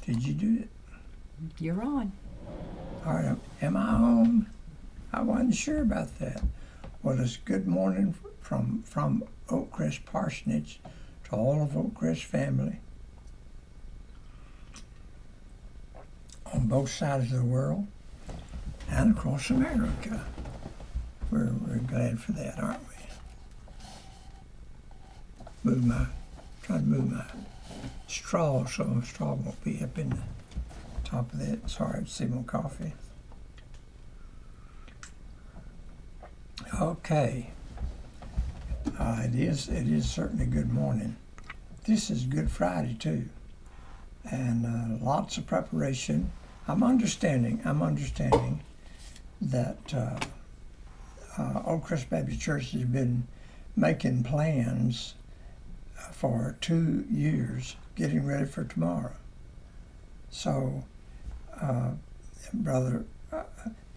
Did you do it? You're on. All right, am I on? I wasn't sure about that. Well, it's good morning from Oak Crest Parsonage to all of Oak Crest family on both sides of the world and across America. We're glad for that, aren't we? Try to move my straw so my straw won't be up in the top of that. Sorry, it's see more coffee. Okay. It is certainly good morning. This is Good Friday too, and lots of preparation. I'm understanding that Oak Crest Baptist Church has been making plans for 2 years, getting ready for tomorrow. So, brother,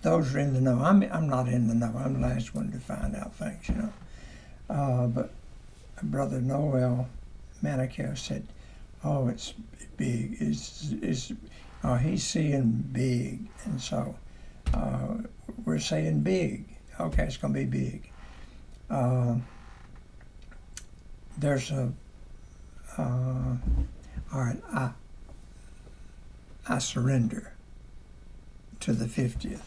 those are in the know. I'm not in the know. I'm the last one to find out things, you know. But Brother Noel Manicow said, "Oh, it's big. He's seeing big," and so we're saying big. Okay, it's going to be big. There's a. All right, I surrender to the 50th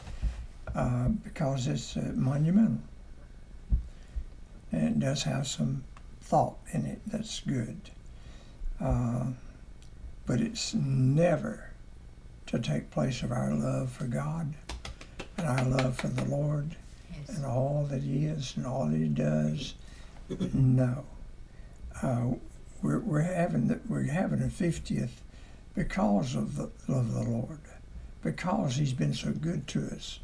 because it's monumental. And it does have some thought in it that's good. But it's never to take place of our love for God and our love for the Lord and all that He is and all that He does. No. We're having a 50th because of the love of the Lord, because He's been so good to us,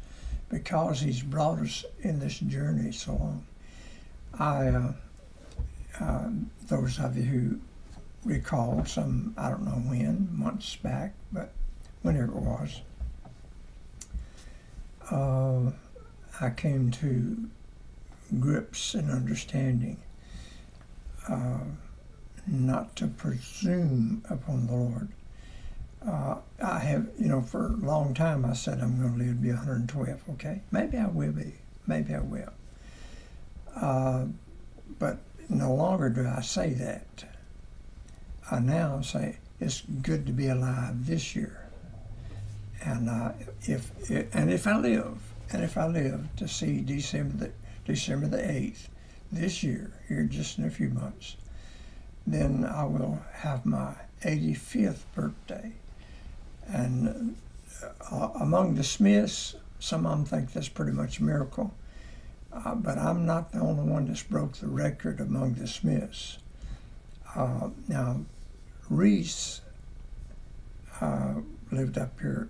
because He's brought us in this journey so long. Those of you who recall some, I don't know when, months back, but whenever it was, I came to grips and understanding not to presume upon the Lord. I have, for a long time I said I'm going to live to be 112, okay? Maybe I will be. Maybe I will. But no longer do I say that. I now say it's good to be alive this year. And if I live to see December the 8th this year, here just in a few months, then I will have my 85th birthday. And among the Smiths, some of them think that's pretty much a miracle. But I'm not the only one that's broke the record among the Smiths. Now, Reese lived up here,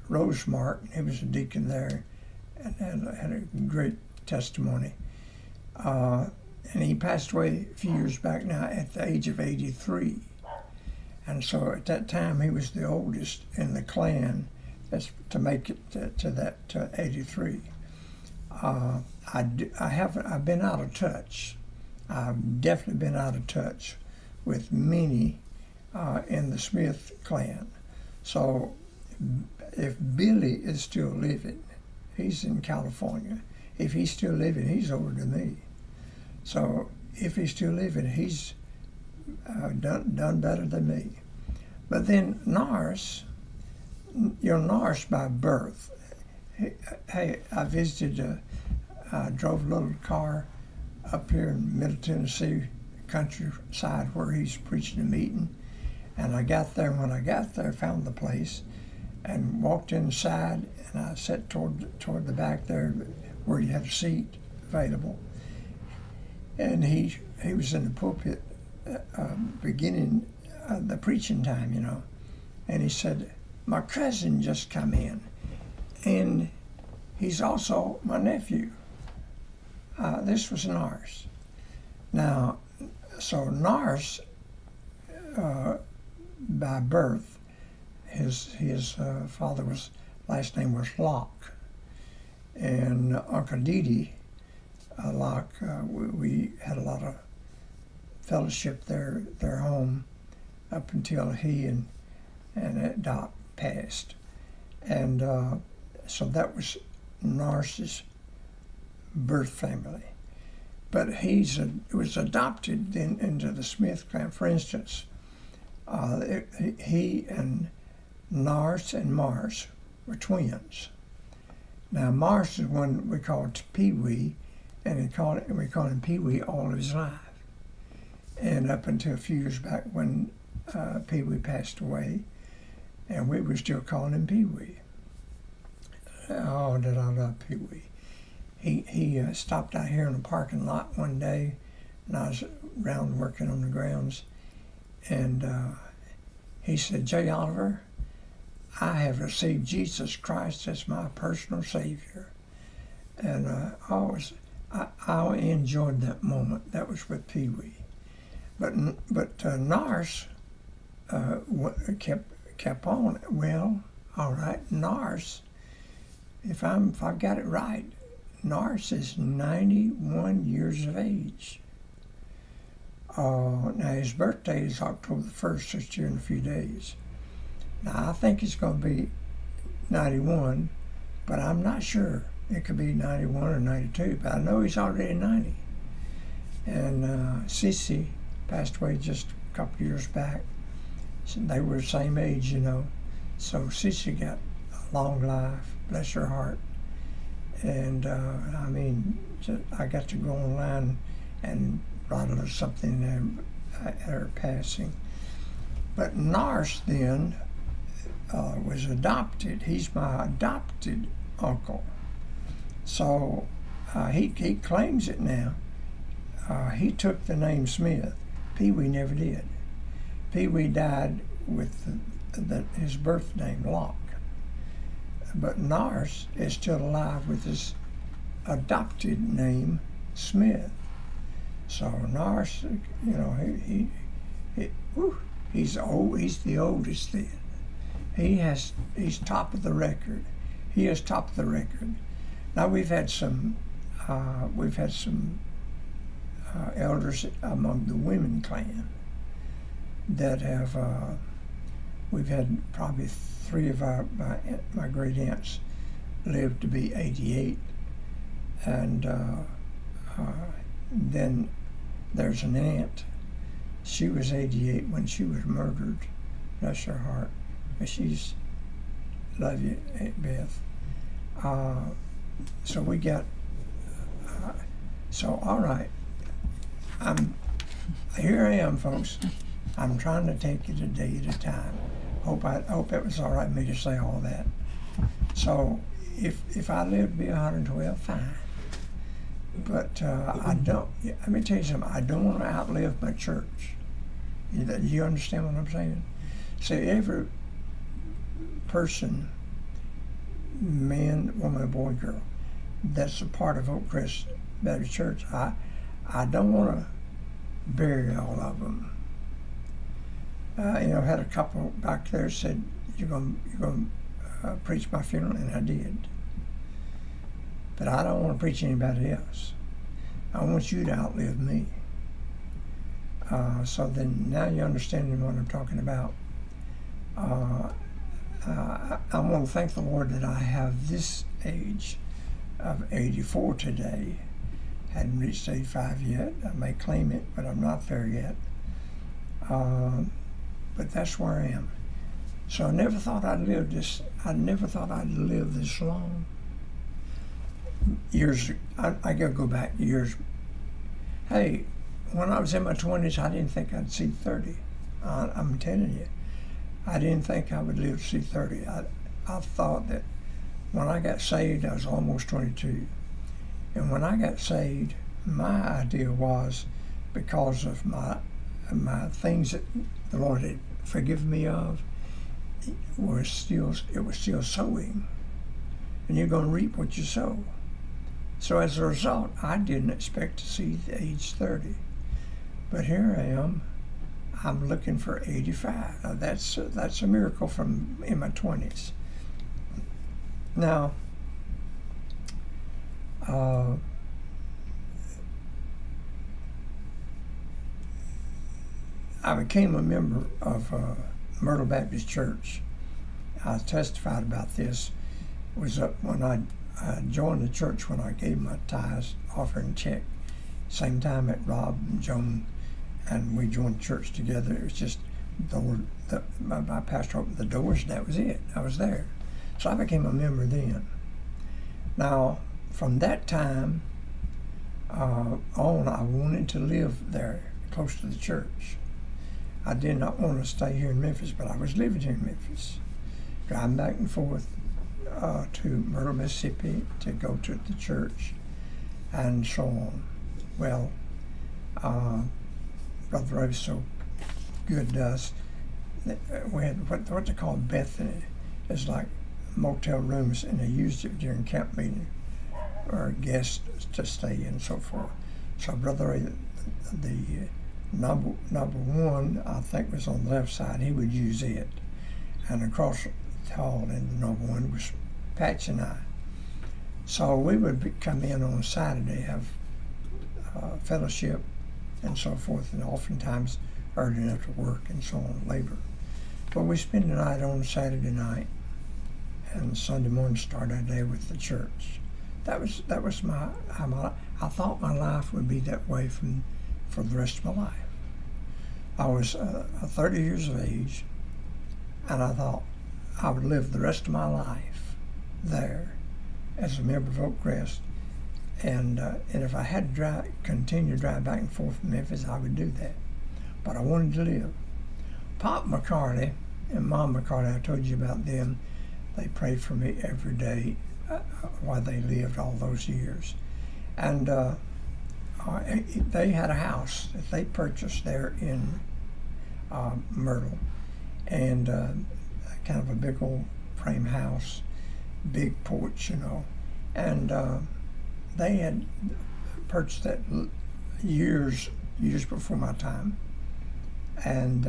Rosemart, and he was a deacon there and had a great testimony. And he passed away a few years back now at the age of 83. And so at that time, he was the oldest in the clan to make it to that 83. I've been out of touch. I've definitely been out of touch with many in the Smith clan. So if Billy is still living, he's in California. If he's still living, he's older than me. So if he's still living, he's done better than me. But then Norris, you're Norris by birth. Hey, I visited, drove a little car up here in Middle Tennessee countryside where he's preaching a meeting. And I got there, and when I got there, found the place and walked inside, and I sat toward the back there where he had a seat available. And he was in the pulpit beginning the preaching time, and he said, "My cousin just come in, and he's also my nephew." This was Norris. Now, so Norris, by birth, his father's last name was Locke, and Uncle Dede Locke, we had a lot of fellowship there, their home, up until he and that Doc passed. And so that was Nars's birth family. But was adopted then into the Smith clan. For instance, he and Nars and Mars were twins. Now Mars is one we called Pee Wee, and we called him Pee Wee all his life. And up until a few years back when Pee Wee passed away, and we were still calling him Pee Wee. Oh, did I love Pee Wee. He stopped out here in the parking lot one day, and I was around working on the grounds, and he said, "J. Oliver, I have received Jesus Christ as my personal Savior." And I enjoyed that moment. That was with Pee Wee. But Nars kept on. Well, all right, Nars, if I've got it right, Nars is 91 years of age. Now his birthday is October the 1st, this year in a few days. Now I think it's going to be 91, but I'm not sure. It could be 91 or 92, but I know he's already 90. And Sissy passed away just a couple years back. So they were the same age, you know. So Sissy got a long life, bless her heart. And I mean, I got to go online and write a little something at her passing. But Nars then was adopted. He's my adopted uncle. So he claims it now. He took the name Smith. Pee Wee never did. Pee Wee died with his birth name, Locke. But Nars is still alive with his adopted name, Smith. So Nars, you know, he's old. He's the oldest then. He's top of the record. He is top of the record. Now we've had some elders among the women clan that have. We've had probably 3 of my great aunts lived to be 88, and then there's an aunt. She was 88 when she was murdered. Bless her heart. But she's, love you, Aunt Beth. So we got. So all right. Here I am, folks. I'm trying to take it a day at a time. Hope it was all right with me to say all that. So if I live to be 112, fine. But I don't. Let me tell you something. I don't want to outlive my church. You understand what I'm saying? See, every person, man, woman, boy, girl, that's a part of Oak Crest Baptist Church. I don't want to bury all of them. You know, I had a couple back there said, you're going to preach my funeral, and I did. But I don't want to preach anybody else. I want you to outlive me. So then now you understand what I'm talking about. I want to thank the Lord that I have this age of 84 today. Hadn't reached 85 yet. I may claim it, but I'm not there yet. But that's where I am. So I never thought I'd live this. I never thought I'd live this long. Years. I gotta go back years. Hey, when I was in my 20s, I didn't think I'd see 30. I'm telling you, I didn't think I would live to see 30. I thought that when I got saved, I was almost 22. And when I got saved, my idea was, because of my things that the Lord had forgiven me of, it was still sowing. And you're going to reap what you sow. So as a result, I didn't expect to see age 30. But here I am. I'm looking for 85. Now that's a miracle from in my 20s. Now, I became a member of Myrtle Baptist Church. I testified about this. Was up when I joined the church, when I gave my tithes offering check. Same time that Rob and Joan and we joined church together. It was just my pastor opened the doors, and that was it. I was there. So I became a member then. Now, from that time on, I wanted to live there, close to the church. I did not want to stay here in Memphis, but I was living here in Memphis, driving back and forth to Myrtle, Mississippi to go to the church and so on. Well, Brother Ray was so good to us. We had what they call Bethany. It's like motel rooms, and they used it during camp meeting or guests to stay in and so forth. So Brother Ray, the number one, I think, was on the left side. He would use it, and across the hall in the number one was Patch and I. So we would come in on Saturday, have fellowship and so forth, and oftentimes early enough to work and so on, labor. But we spend the night on Saturday night, and Sunday morning start our day with the church. That was I thought my life would be that way for the rest of my life. I was 30 years of age, and I thought I would live the rest of my life there as a member of Oak Crest, and if I had to continue to drive back and forth from Memphis, I would do that. But I wanted to live. Pop McCarty and Mom McCarty, I told you about them. They prayed for me every day while they lived all those years. And they had a house that they purchased there in Myrtle, and kind of a big old frame house, big porch, and they had purchased that years before my time, and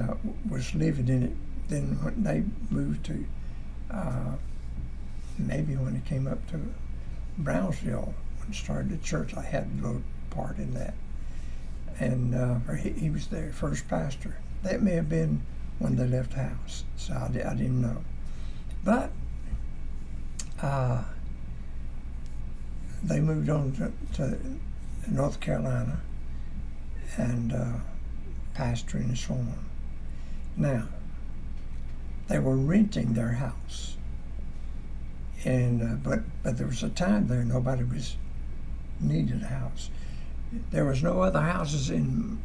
was living in it. Then when they moved to, maybe when it came up to Brownsville, when it started the church, I had a little part in that. And he was their first pastor. That may have been when they left the house, so I didn't know. But they moved on to North Carolina and pastoring and so on. Now, they were renting their house, and but there was a time there nobody needed a house. There was no other houses in.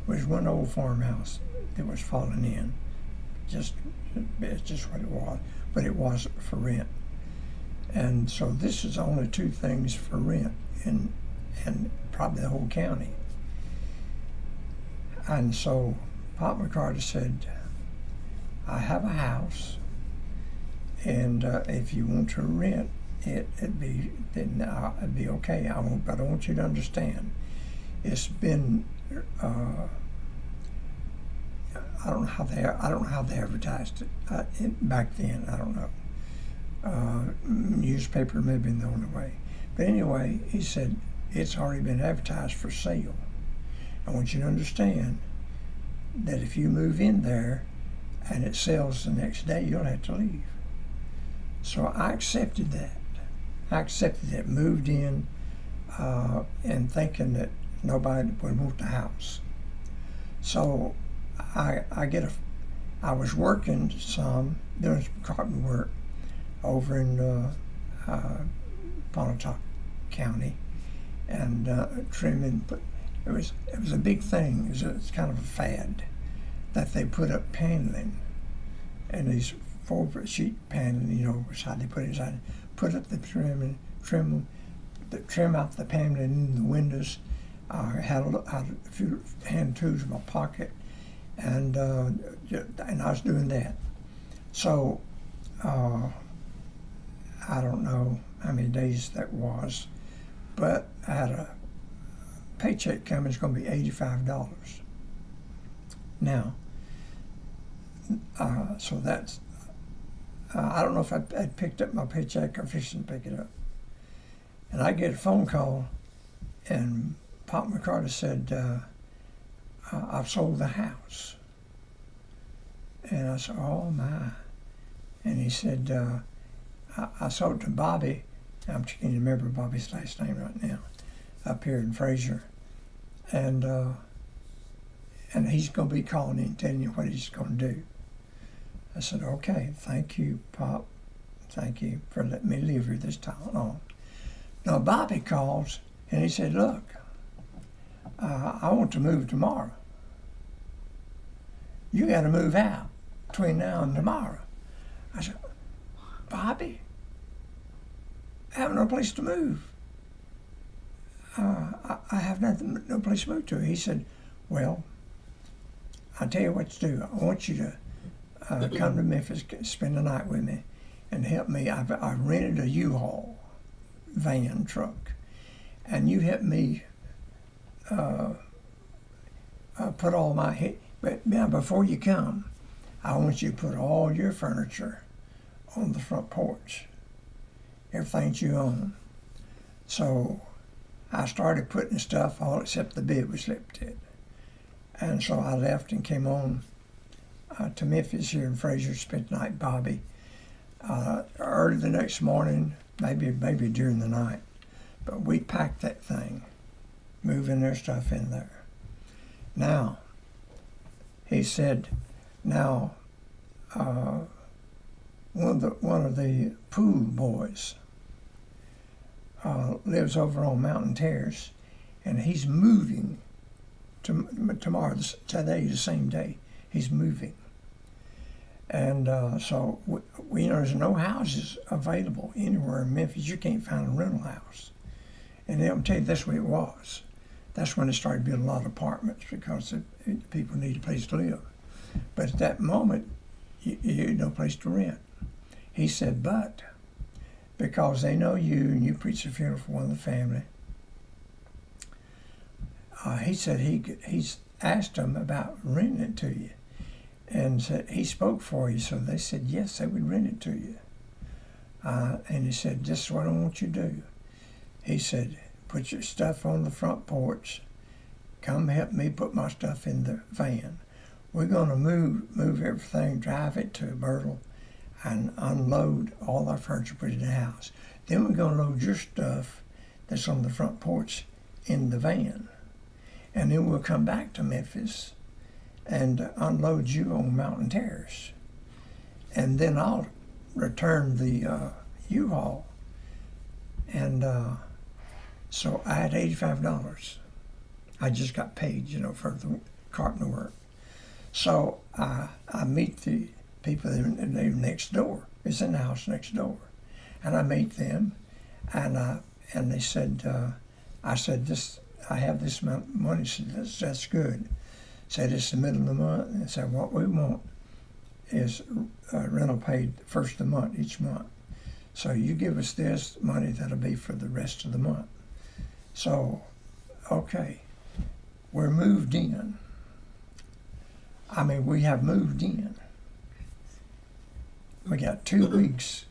There was one old farmhouse that was falling in. It's just what it was, but it wasn't for rent. And so this is only two things for rent in probably the whole county. And so Pop McCarty said, I have a house, and if you want to rent it, it'd be okay. But I want you to understand, it's been I don't know how they advertised it back then. I don't know. Newspaper may have been the only way. But anyway, he said, it's already been advertised for sale. I want you to understand that if you move in there and it sells the next day, you'll have to leave. So I accepted that. Moved in and thinking that nobody would want the house. So I was working some, doing some carpenter work over in Pontotoc County, and trimming. But it was a big thing. It was kind of a fad that they put up paneling, and these 4-sheet paneling, was how they put it inside. Put up the trim out the paneling in the windows. I had a few hand tools in my pocket, and I was doing that. So I don't know how many days that was, but I had a paycheck coming. It's going to be $85. Now, so that's, I don't know if I had picked up my paycheck or fixing to pick it up. And I get a phone call, and Pop McCarty said, I've sold the house. And I said, oh my. And he said, I sold to Bobby. I'm trying to remember Bobby's last name right now, up here in Fraser. And he's going to be calling in, telling you what he's going to do. I said, okay, thank you, Pop. Thank you for letting me live here this time long. Now, Bobby calls, and he said, look, I want to move tomorrow. You got to move out between now and tomorrow. I said, Bobby, I have no place to move. I have no place to move to. He said, well, I'll tell you what to do. I want you to come to Memphis, spend the night with me, and help me. I rented a U-Haul van truck, and you help me put all my but now before you come, I want you to put all your furniture on the front porch, everything that you own. So I started putting stuff all except the bed we slept in. And so I left and came on to Memphis here in Fraser, spent the night with Bobby. Early the next morning, maybe during the night, but we packed that thing, moving their stuff in there. Now, he said, now, one of the pool boys lives over on Mountain Terrace, and he's moving tomorrow, today, the same day, he's moving. And so we know there's no houses available anywhere in Memphis. You can't find a rental house. And they'll tell you that's the way it was. That's when they started building a lot of apartments because people need a place to live. But at that moment, you had no place to rent. He said, but because they know you and you preach a funeral for one of the family, he said he's asked them about renting it to you. And said he spoke for you, so they said yes, they would rent it to you. And he said, this is what I want you to do. He said, put your stuff on the front porch. Come help me put my stuff in the van. We're going to move everything, drive it to Myrtle, and unload all our furniture, put it in the house. Then we're going to load your stuff that's on the front porch in the van. And then we'll come back to Memphis and unload you on Mountain Terrace. And then I'll return the U-Haul. And so I had $85. I just got paid, for the carpenter work. So I meet the people that live next door. It's in the house next door. And I meet them, and they said, I said, I have this amount of money. She said, that's good. Said it's the middle of the month, and said what we want is rental paid the first of the month each month. So you give us this money, that'll be for the rest of the month. So, okay, we're moved in. We have moved in. We got 2 weeks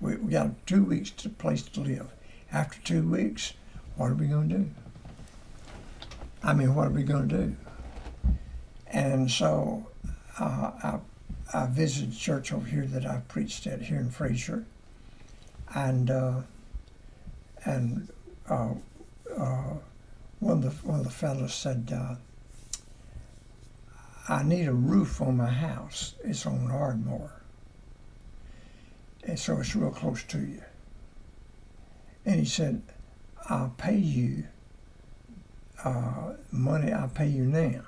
we got 2 weeks to place to live. After 2 weeks, what are we going to do? What are we going to do? And so I visited a church over here that I preached at here in Fraser, and one of the fellows said, I need a roof on my house. It's on Ardmore, and so it's real close to you. And he said, I'll pay you money. I'll pay you now.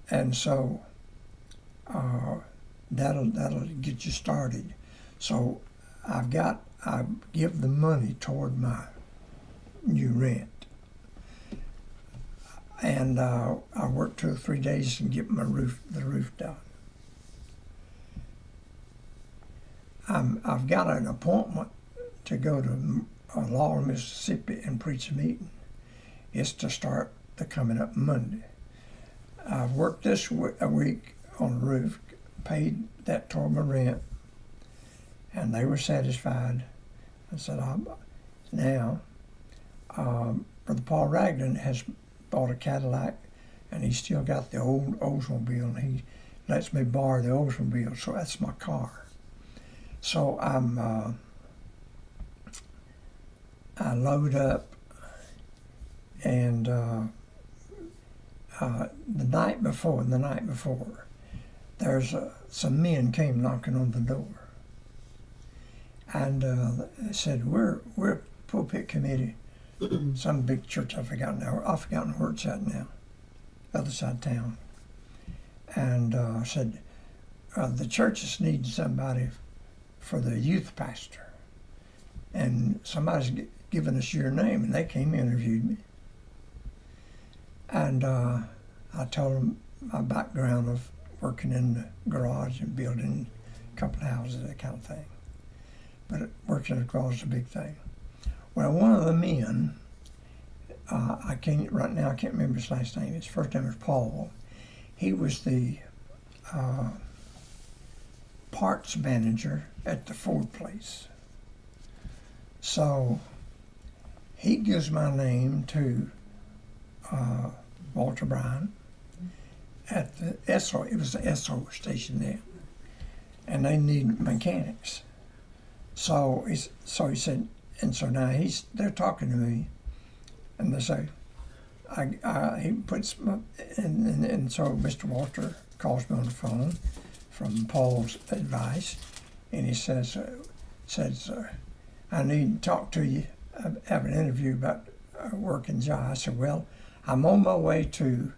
And so that'll get you started. So I give the money toward my new rent. And I work 2 or 3 days and get the roof done. I've got an appointment to go to Laurel, Mississippi and preach a meeting. It's to start the coming up Monday. I've worked a week on the roof, paid that toward my rent, and they were satisfied. I said, now, Brother Paul Ragland has bought a Cadillac, and he's still got the old Oldsmobile, and he lets me borrow the Oldsmobile, so that's my car. So I load up, and the night before, there's some men came knocking on the door, and they said, "We're pulpit committee, some big church I've forgotten where it's at now, other side of town," and said the church is needing somebody for the youth pastor, and somebody's given us your name, and they came and interviewed me. And I told them my background of working in the garage and building a couple of houses, that kind of thing. But working in the garage is a big thing. Well, one of the men, I can't remember his last name. His first name was Paul. He was the parts manager at the Ford place. So he gives my name to Walter Bryan at the Esso. It was the Esso station then, and they need mechanics. So he said, and so now they're talking to me, and they say, he puts my, and so Mr. Walter calls me on the phone from Paul's advice, and he says, I need to talk to you, have an interview about working job. I said, well, I'm on my way to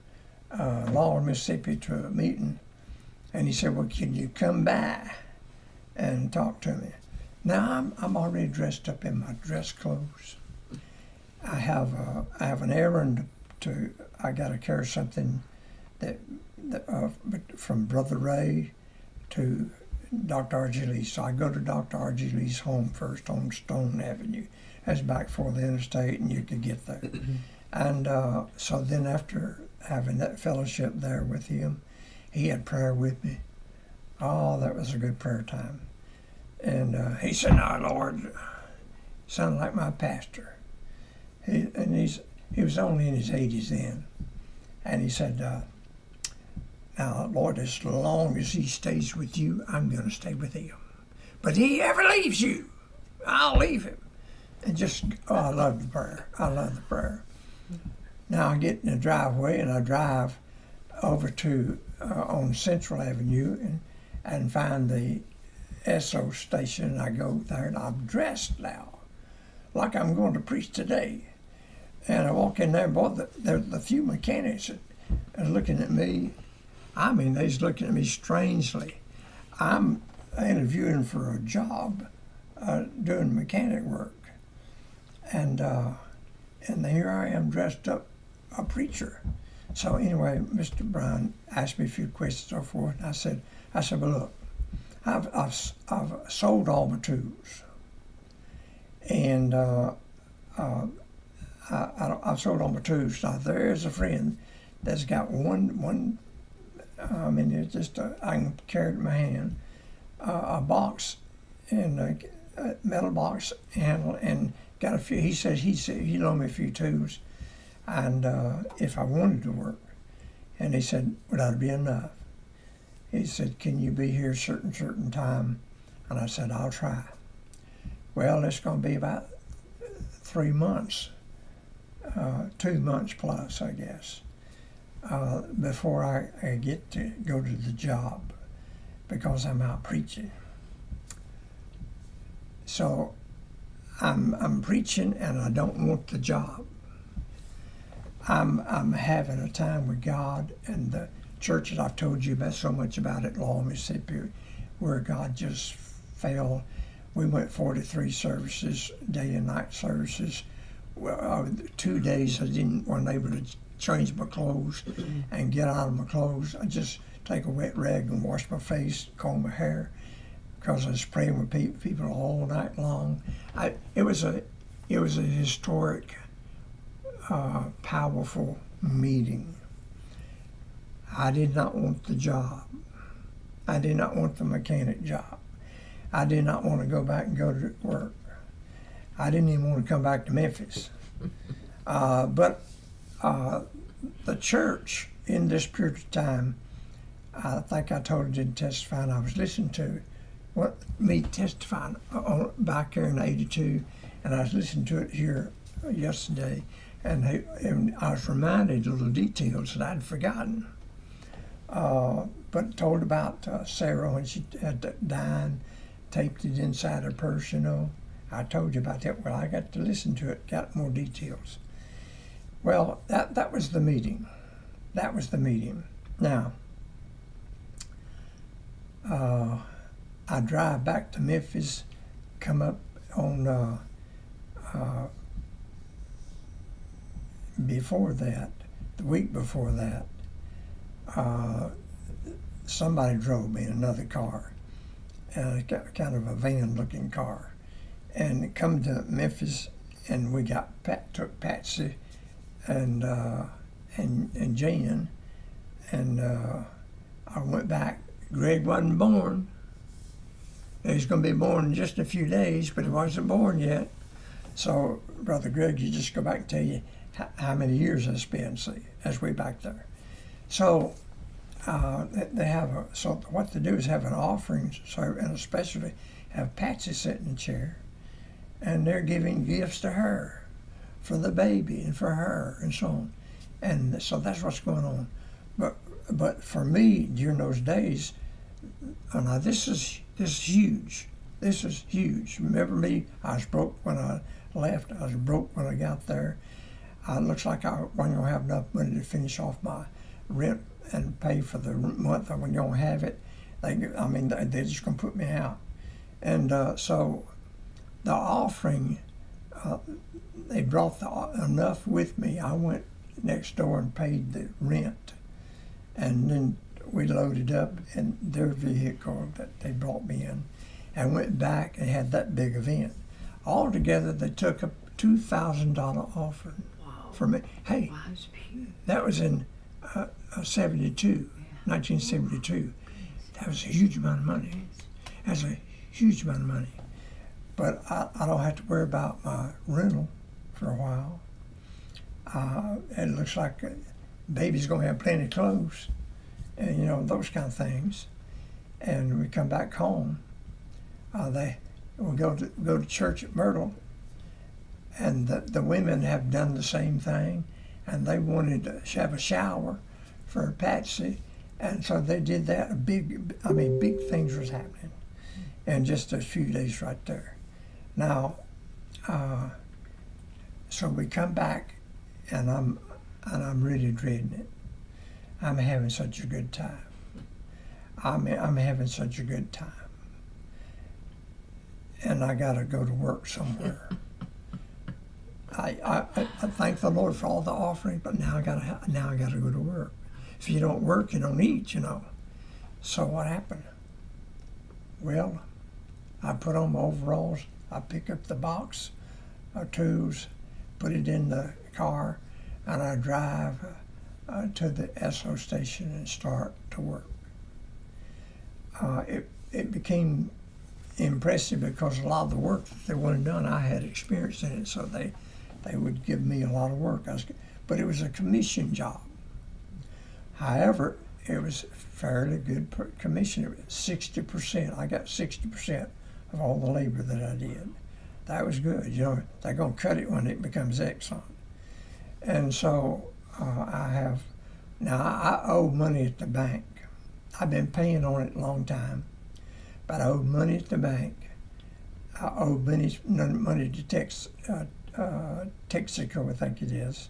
Lawrence, Mississippi to a meeting. And he said, well, can you come by and talk to me? Now I'm already dressed up in my dress clothes. I have an errand I got to carry something that from Brother Ray to Dr. R.G. Lee. So I go to Dr. R.G. Lee's home first on Stone Avenue. That's back for the interstate, and you could get there. And so then after having that fellowship there with him, he had prayer with me. Oh, that was a good prayer time. And he said, "Now, Lord," sounded like my pastor. He was only in his 80s then. And he said, "Now, Lord, as long as he stays with you, I'm going to stay with him. But he ever leaves you, I'll leave him." And just, I love the prayer. I love the prayer. Now I get in the driveway and I drive over to on Central Avenue and find the Esso station, and I go there, and I'm dressed now like I'm going to preach today. And I walk in there, boy, the few mechanics are looking at me. I mean, they's looking at me strangely. I'm interviewing for a job, doing mechanic work. And here I am dressed up a preacher. So anyway, Mr. Bryan asked me a few questions and so forth. And I said, well, look, I've sold all my tools, and I've sold all my tools. Now there's a friend that's got one. I mean, it's just I can carry it in my hand, a box, and a metal box handle, and got a few. He said he loaned me a few tools, and if I wanted to work, and he said, would that be enough? He said, can you be here certain time? And I said, I'll try. Well, it's going to be about 3 months, 2 months plus, I guess, before I get to go to the job, because I'm out preaching. So I'm preaching, and I don't want the job. I'm having a time with God, and the church that I've told you about so much about at Lawrence, Mississippi, where God just fell. We went 43 services, day and night services. Well, 2 days I wasn't able to change my clothes and get out of my clothes. I just take a wet rag and wash my face, comb my hair, because I was praying with people all night long. It was a historic, powerful meeting. I did not want the job. I did not want the mechanic job. I did not want to go back and go to work. I didn't even want to come back to Memphis. But the church in this period of time I think I told it in Testifying. I was listening to me testifying back here in '82, and I was listening to it here yesterday, and I was reminded of little details that I'd forgotten. But told about Sarah when she had died, taped it inside her purse, you know. I told you about that. Well, I got to listen to it, got more details. Well, that was the meeting. That was the meeting. Now, I drive back to Memphis, come up on before that, the week before that, somebody drove me in another car, and kind of a van-looking car, and come to Memphis, and we took Patsy and Jan, and I went back. Greg wasn't born. He's going to be born in just a few days, but he wasn't born yet. So, Brother Greg, you just go back and tell you how many years I spent, see, as we back there. So, they have so what they do is have an offering, and especially have Patsy sit in the chair, and they're giving gifts to her for the baby and for her and so on. And so that's what's going on. But for me, during those days, now this is huge. This is huge. Remember me? I was broke when I left. I was broke when I got there. It looks like I wasn't going to have enough money to finish off my rent and pay for the month. When you don't have it, they're just going to put me out. And so the offering, they brought enough with me. I went next door and paid the rent, and then we loaded up in their vehicle that they brought me in, and went back and had that big event. Altogether, they took a $2,000 offering for me. Hey, wow, that's huge. That was in 1972. That was a huge amount of money. That's a huge amount of money. But I don't have to worry about my rental for a while. It looks like baby's going to have plenty of clothes, and you know, those kind of things. And we come back home. We go to church at Myrtle, and the women have done the same thing, and they wanted to have a shower for Patsy, and so they did that. Big things was happening in just a few days right there. Now, so we come back, and I'm really dreading it. I'm having such a good time. I'm having such a good time, and I got to go to work somewhere. I thank the Lord for all the offering, but now I gotta go to work. If you don't work, you don't eat, you know. So what happened? Well, I put on my overalls. I pick up the box of tools, put it in the car, and I drive to the Esso station and start to work. It became impressive because a lot of the work that they wanted done, I had experience in it, so they would give me a lot of work. But it was a commission job. However, it was fairly good commission. It was 60%. I got 60% of all the labor that I did. That was good. You know, they're going to cut it when it becomes excellent. And so I owe money at the bank. I've been paying on it a long time, but I owed money at the bank. I owe money to Texaco, I think it is.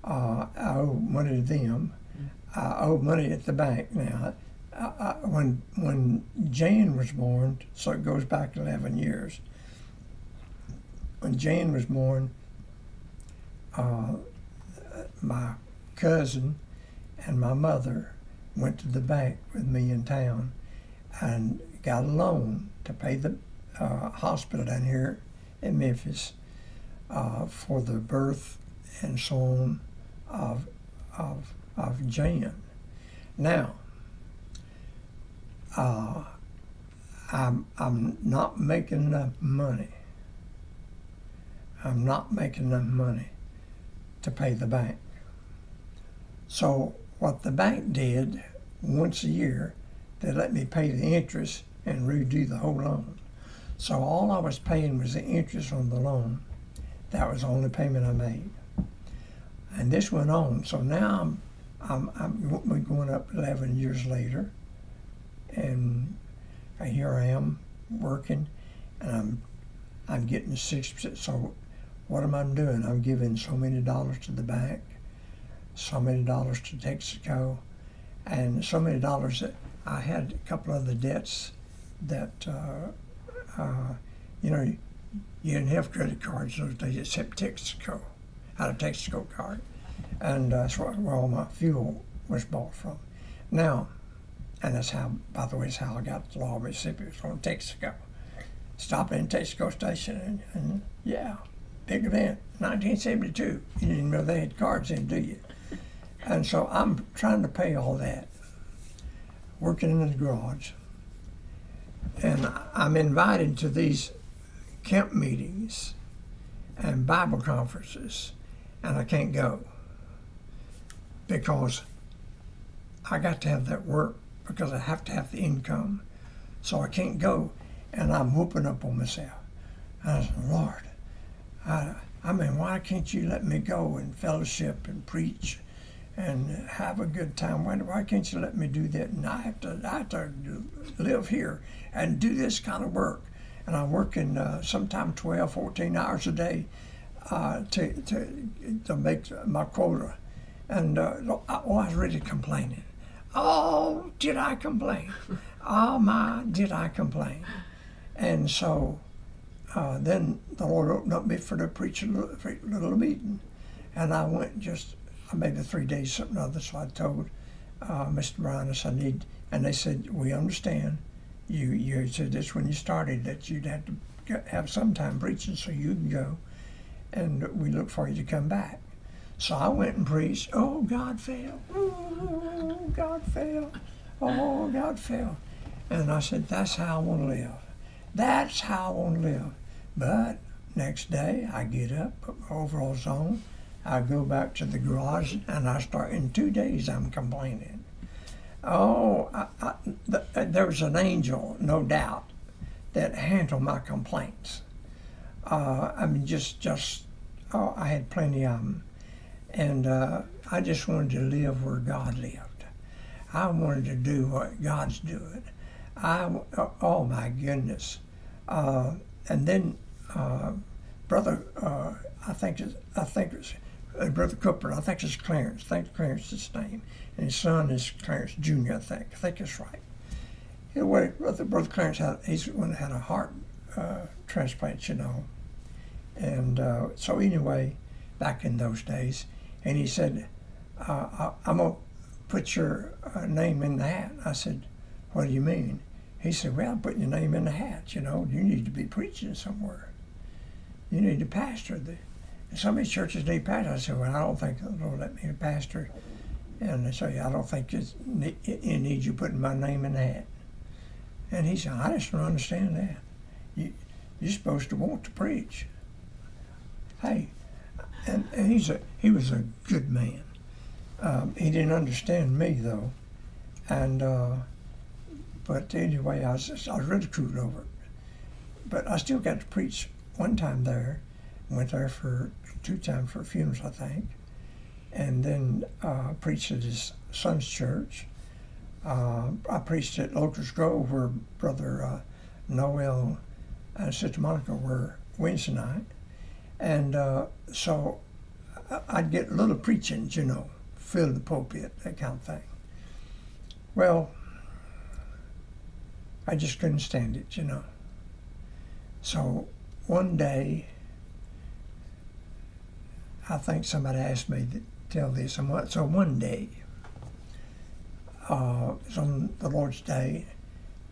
I owe money to them. I owe money at the bank now. When Jan was born, so it goes back 11 years. When Jan was born, my cousin and my mother went to the bank with me in town and got a loan to pay the hospital down here in Memphis for the birth and so on of Jan. Now, I'm not making enough money. I'm not making enough money to pay the bank. So what the bank did once a year. They let me pay the interest and redo the whole loan. So all I was paying was the interest on the loan. That was the only payment I made. And this went on. So now we're going up 11 years later, and here I am working, and I'm getting 6%. So what am I doing? I'm giving so many dollars to the bank, so many dollars to Texaco, and so many dollars that I had a couple of the debts that, you didn't have credit cards those days except Texaco. I had a Texaco card. And that's where all my fuel was bought from. Now, and that's how, by the way, that's how I got to Law, Mississippi. It was on Texaco. Stopped in Texaco station, and yeah, big event, 1972. You didn't even know they had cards in, do you? And so I'm trying to pay all that, working in the garage. And I'm invited to these camp meetings and Bible conferences, and I can't go because I got to have that work, because I have to have the income. So I can't go, and I'm whooping up on myself. I said, Lord, I mean, why can't you let me go and fellowship and preach and have a good time? Why can't you let me do that? And I have to live here and do this kind of work. And I'm working sometime 12, 14 hours a day to make my quota. And I was really complaining. Oh, did I complain? Oh my, did I complain? And so then the Lord opened up me for to preach a little meeting. And I went maybe 3 days, something other. So I told Mr. Bryan, I need, and they said, we understand. You said this when you started, that you'd have to have some time preaching so you can go. And we look for you to come back. So I went and preached. Oh, God fell. Oh, God fell. Oh, God fell. And I said, that's how I want to live. That's how I want to live. But next day, I get up, put my overalls on, I go back to the garage, and I start, in 2 days, I'm complaining. Oh, there was an angel, no doubt, that handled my complaints. I mean, I had plenty of them. And I just wanted to live where God lived. I wanted to do what God's doing. Oh my goodness. And then Brother, I think it's Brother Cooper, I think it's Clarence. I think Clarence is his name. And his son is Clarence Jr., I think. I think it's right. Anyway, Brother Clarence he's the one that had a heart transplant, And so anyway, back in those days, and he said, I'm going to put your name in the hat. I said, what do you mean? He said, well, I'm putting your name in the hat, you need to be preaching somewhere. You need to pastor. Some of these churches need pastors. I said, well, I don't think they'll let me pastor. And they say, I don't think it needs you putting my name in the hat. And he said, I just don't understand that. You're supposed to want to preach. Hey, and he was a good man. He didn't understand me though, and but anyway, I was ridiculed over it. But I still got to preach one time there. Went there for 2 times for funerals, I think, and then preached at his son's church. I preached at Locust Grove, where Brother Noel and Sister Monica were Wednesday night. And so I'd get a little preaching, fill the pulpit, that kind of thing. Well, I just couldn't stand it, So one day, I think somebody asked me to tell this. So one day, it was on the Lord's Day,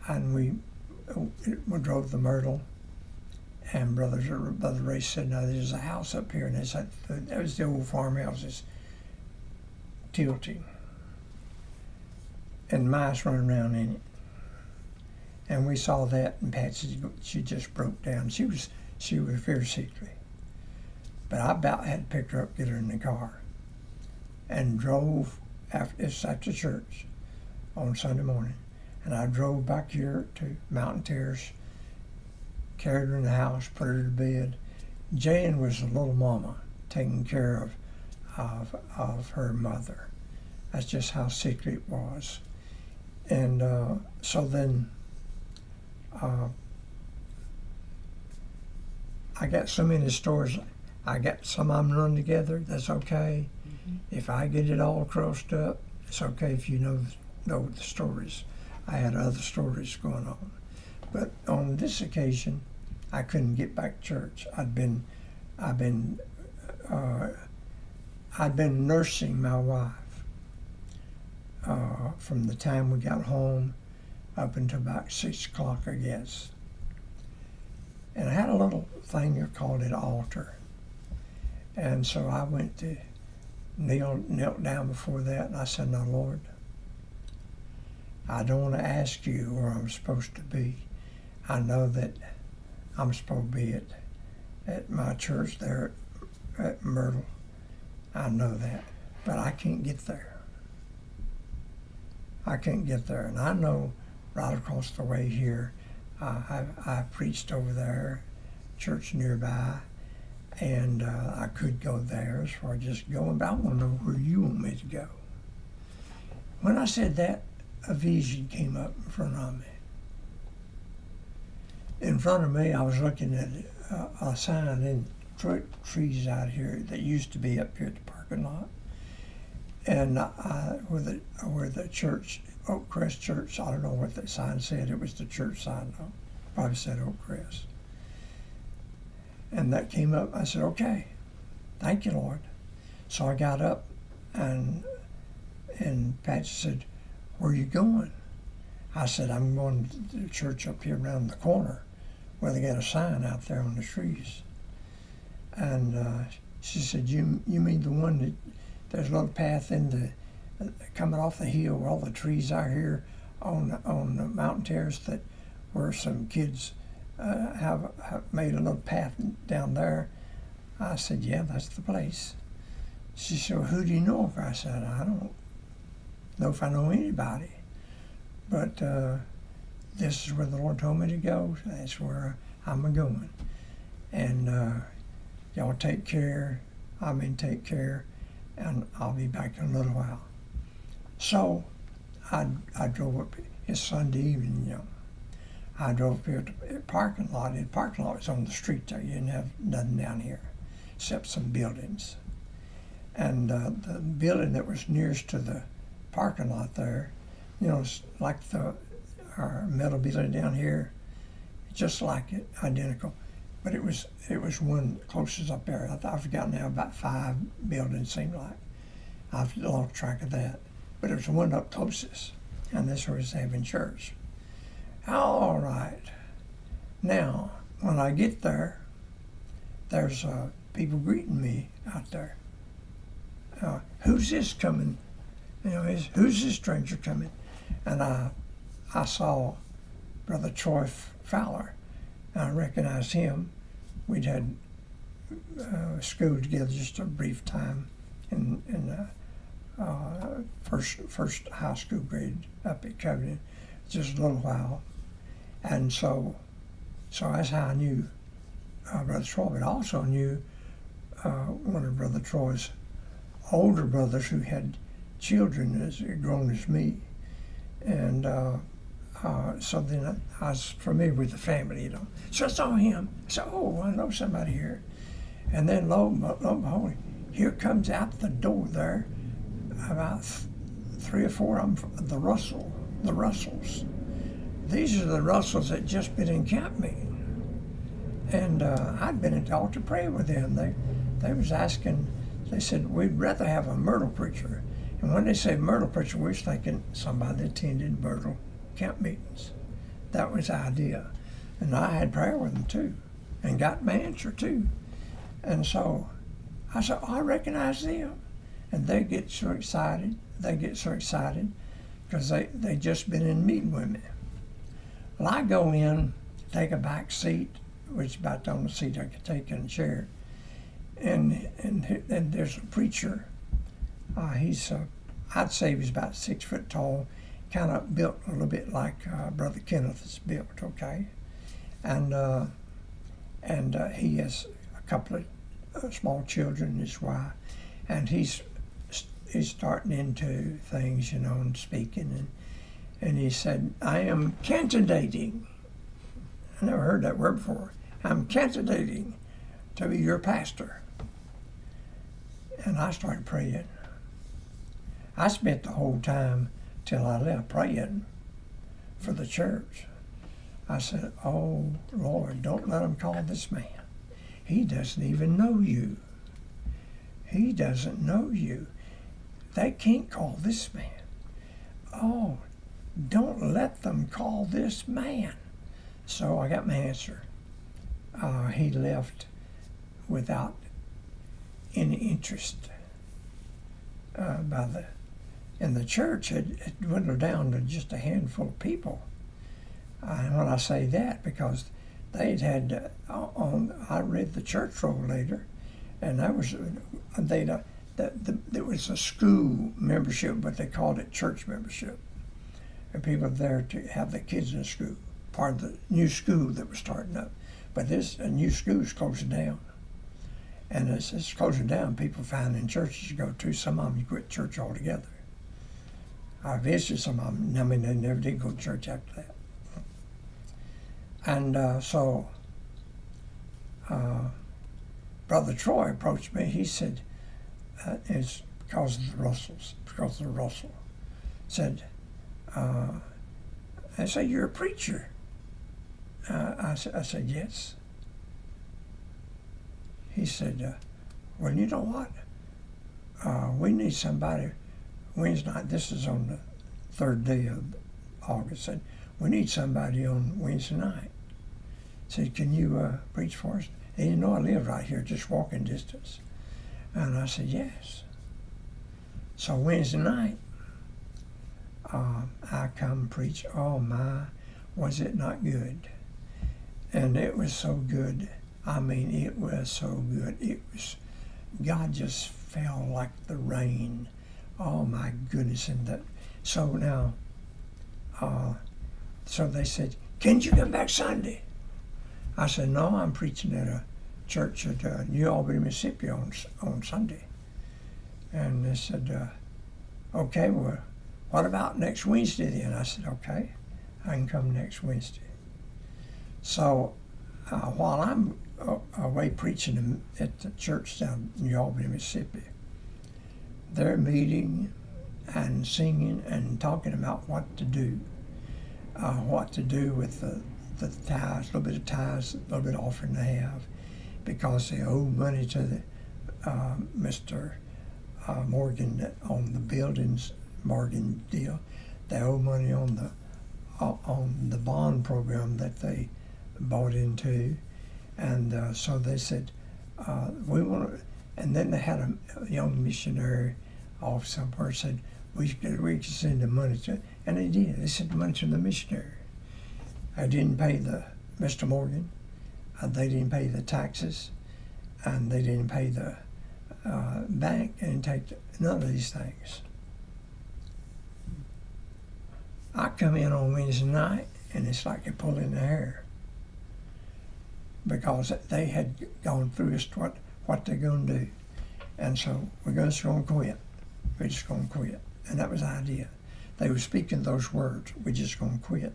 and we drove the Myrtle. And Brother Ray said, now there's a house up here, and that was the old farmhouses, tilting, and mice running around in it. And we saw that, and Patsy, she just broke down. She was very sickly. But I about had to pick her up, get her in the car, and drove after church on Sunday morning. And I drove back here to Mountain Terrace, carried her in the house, put her to bed. Jan was the little mama taking care of her mother. That's just how sickly it was. And so then I got so many stories. I got some of them run together. That's okay. If I get it all crossed up, it's okay if you know the stories. I had other stories going on. But on this occasion, I couldn't get back to church. I'd been nursing my wife from the time we got home up until about 6 o'clock, I guess. And I had a little thing here called an altar. And so I went to knelt down before that, and I said, "Now, Lord, I don't want to ask you where I'm supposed to be. I know that I'm supposed to be at my church there at Myrtle. I know that, but I can't get there. I can't get there. And I know right across the way here, I preached over there, church nearby, and I could go there as far as just going, but I want to know where you want me to go." When I said that, a vision came up in front of me. In front of me, I was looking at a sign in trees out here that used to be up here at the parking lot, and where the church, Oak Crest Church, I don't know what that sign said. It was the church sign, though. Probably said Oak Crest. And that came up. I said, "Okay, thank you, Lord." So I got up, and Patsy said, "Where are you going?" I said, "I'm going to the church up here around the corner where they got a sign out there on the trees." And she said, you mean the one that there's a little path coming off the hill where all the trees are here on the mountain terrace, that where some kids have made a little path down there?" I said, "Yeah, that's the place." She said, "Well, who do you know of?" I said, "I don't know if I know anybody, but this is where the Lord told me to go. That's where I'm going. And y'all take care, take care, and I'll be back in a little while." So I drove up. It's Sunday evening, I drove up here to the parking lot. The parking lot was on the street there. You didn't have nothing down here except some buildings. And the building that was nearest to the parking lot there, it's like our metal building down here, just like it, identical. But it was one closest up there. I forgot now, about 5 buildings seemed like. I've lost track of that. But it was the one up closest, and this was having church. All right. Now, when I get there, there's people greeting me out there. "Who's this coming? Who's this stranger coming?" And I saw Brother Troy Fowler, and I recognized him. We'd had school together just a brief time in first high school grade up at Covenant, just a little while. And so that's how I knew Brother Troy, but I also knew one of Brother Troy's older brothers who had children as grown as me. And so then I was familiar with the family, So I saw him. I said, "Oh, I know somebody here." And then lo and behold, here comes out the door there about 3 or 4 of them, the Russells. These are the Russells that just been in camp meeting. And I'd been at the altar praying with them. They was asking, they said, "We'd rather have a Myrtle preacher." And when they said Myrtle preacher, we was thinking somebody that attended Myrtle camp meetings. That was the idea. And I had prayer with them too, and got my answer too. And so I said, "Oh, I recognize them." And they get so excited because they just been in meeting with me. Well, I go in, take a back seat, which is about the only seat I could take in a chair. And there's a preacher. I'd say he's about 6 foot tall. kind of built a little bit like Brother Kenneth is built, okay? And he has a couple of small children, his wife, and he's starting into things, and speaking, and he said, I am candidating. I never heard that word before. I'm candidating to be your pastor. And I started praying. I spent the whole time till I left praying for the church. I said, oh, Lord, don't let them call this man. He doesn't even know you. He doesn't know you. They can't call this man. Oh, don't let them call this man. So I got my answer. He left without any interest. And the church had dwindled down to just a handful of people. And when I say that, because they'd had I read the church roll later, and there was a school membership, but they called it church membership. And people there to have their kids in school, part of the new school that was starting up. But this new school is closing down. And as it's closing down, people finding churches to go to. Some of them quit church altogether. I visited some of them. I mean, they never did go to church after that. And so Brother Troy approached me. He said, it's because of the Russells, because of the Russell. Said, I said, you're a preacher. I said, yes. He said, well, you know what? We need somebody Wednesday night. This is on the third day of August. Said, we need somebody on Wednesday night. Said, can you preach for us? And you know I live right here, just walking distance. And I said, yes. So Wednesday night, I come preach. Oh my, was it not good? And it was so good. I mean, it was so good. God just fell like the rain. Oh my goodness. And that, so now, so they said, can you come back Sunday? I said, no, I'm preaching at a church at New Albany, Mississippi on Sunday. And they said, okay, well, what about next Wednesday then? I said, okay, I can come next Wednesday. So while I'm away preaching at the church down in New Albany, Mississippi, they're meeting and singing and talking about what to do with the tithes, a little bit of tithes, a little bit of offering they have, because they owe money to the Mr. Morgan on the buildings Morgan deal. They owe money on the bond program that they bought into, and so they said we want to. And then they had a young missionary off somewhere said we could send the money to, and they did. They sent the money to the missionary. I didn't pay the Mr. Morgan. They didn't pay the taxes, and they didn't pay the bank, and take none of these things. I come in on Wednesday night, and it's like they're pulling their hair, because they had gone through as to what they're going to do. And so we're just going to quit. We're just going to quit. And that was the idea. They were speaking those words. We're just going to quit.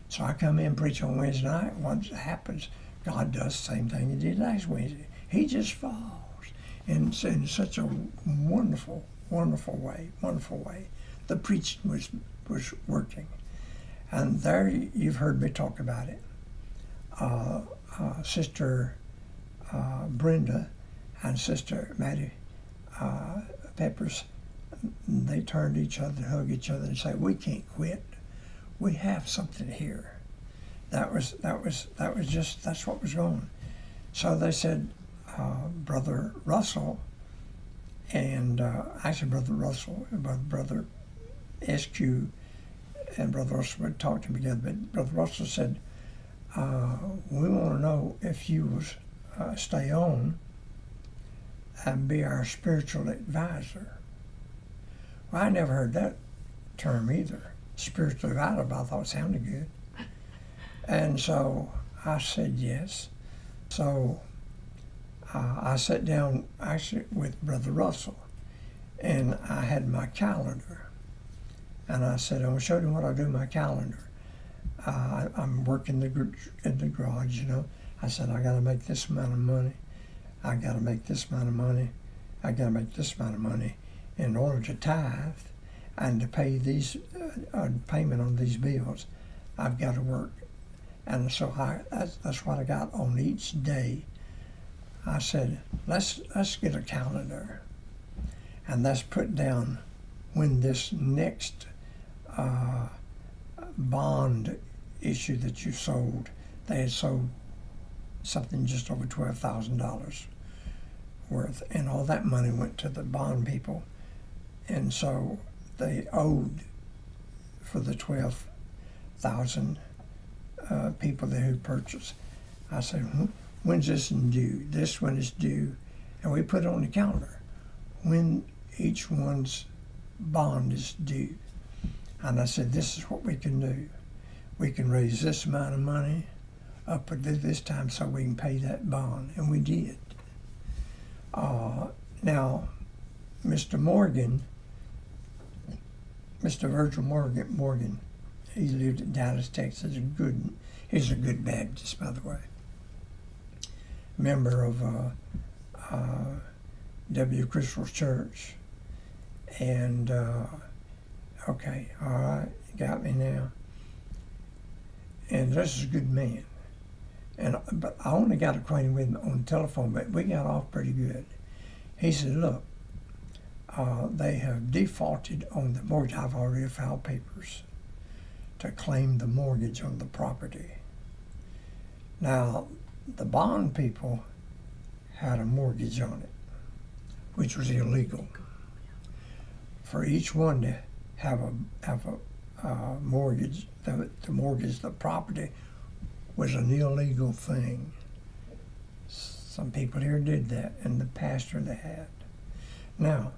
So I come in and preach on Wednesday night. What happens, God does the same thing he did last Wednesday. He just falls in such a wonderful, wonderful way, wonderful way. The preaching was working. And there you've heard me talk about it. Sister Brenda and Sister Maddie Peppers, they turned to each other, hug each other, and say, "We can't quit. We have something here." That was just that's what was going. So they said, Brother Russell and actually Brother Russell, Brother SQ, and Brother Russell would talk to me together. But Brother Russell said, "We want to know if you will stay on and be our spiritual advisor." Well, I never heard that term either. Spiritually vital, I thought it sounded good. And so I said yes. So I sat down actually with Brother Russell, and I had my calendar. And I said, I'm going to show you what I do in my calendar. I'm working in the garage, you know. I said, I got to make this amount of money. I got to make this amount of money. I got to make this amount of money in order to tithe and to pay these payment on these bills. I've got to work. And so that's what I got on each day. I said, let's get a calendar, and let's put down when this next bond issue that you sold. They had sold something just over $12,000 worth, and all that money went to the bond people, and so they owed for the 12,000 people there who purchased. I said, when's this due? This one is due, and we put it on the calendar when each one's bond is due. And I said, this is what we can do. We can raise this amount of money up at this time so we can pay that bond, and we did. Now, Mr. Virgil Morgan, he lived in Dallas, Texas. He's a good Baptist, by the way. Member of W. Crystal's church. And, okay, all right, you got me now. And this is a good man. But I only got acquainted with him on the telephone, but we got off pretty good. He said, look, they have defaulted on the mortgage. I've already filed papers to claim the mortgage on the property. Now, the bond people had a mortgage on it, which was illegal. For each one to have a mortgage, to mortgage the property was an illegal thing. Some people here did that, and the pastor they had. Now,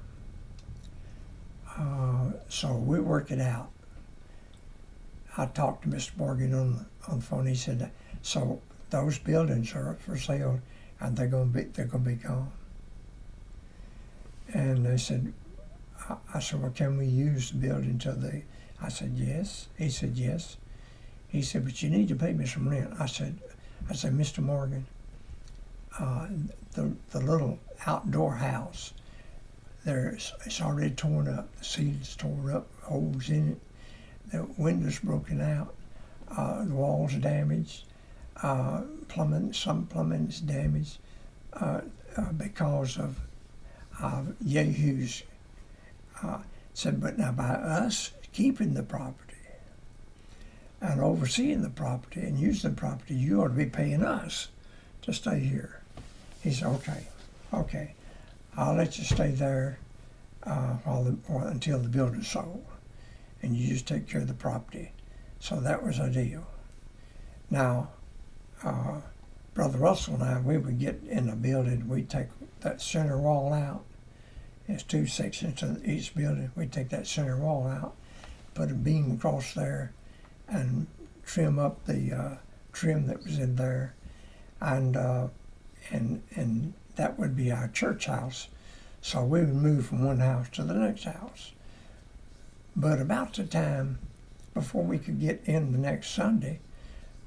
so we worked it out. I talked to Mr. Morgan on the phone. He said, so those buildings are for sale, and they're gonna be gone. And they said, I said, well, can we use the building till they? I said, yes. He said, yes. He said, but you need to pay me some rent. I said, Mr. Morgan, the little outdoor house, it's already torn up. The ceiling's torn up, holes in it. The windows broken out. The walls damaged. Some plumbing is damaged because of Yehu's. Said, but now by us keeping the property and overseeing the property and using the property, you ought to be paying us to stay here. He said, okay, I'll let you stay there until the building's sold, and you just take care of the property. So that was a deal. Now, Brother Russell and I, we would get in the building, we'd take that center wall out. There's two sections to each building. We'd take that center wall out, put a beam across there, and trim up the trim that was in there, and that would be our church house. So we would move from one house to the next house. But about the time before we could get in the next Sunday,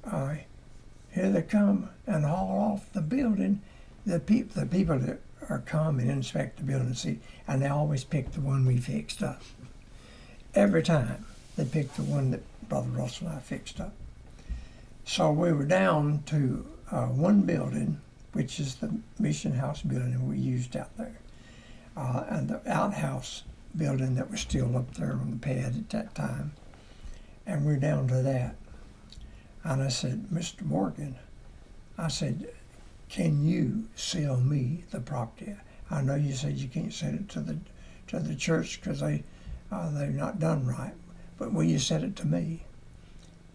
here they come and haul off the building. The people that are come and inspect the building, see, and they always pick the one we fixed up. Every time they pick the one that Brother Russell and I fixed up. So we were down to one building, which is the mission house building we used out there, and the outhouse building that was still up there on the pad at that time. And we're down to that. And I said, Mr. Morgan, I said, can you sell me the property? I know you said you can't sell it to the church because they're not done right, but will you sell it to me?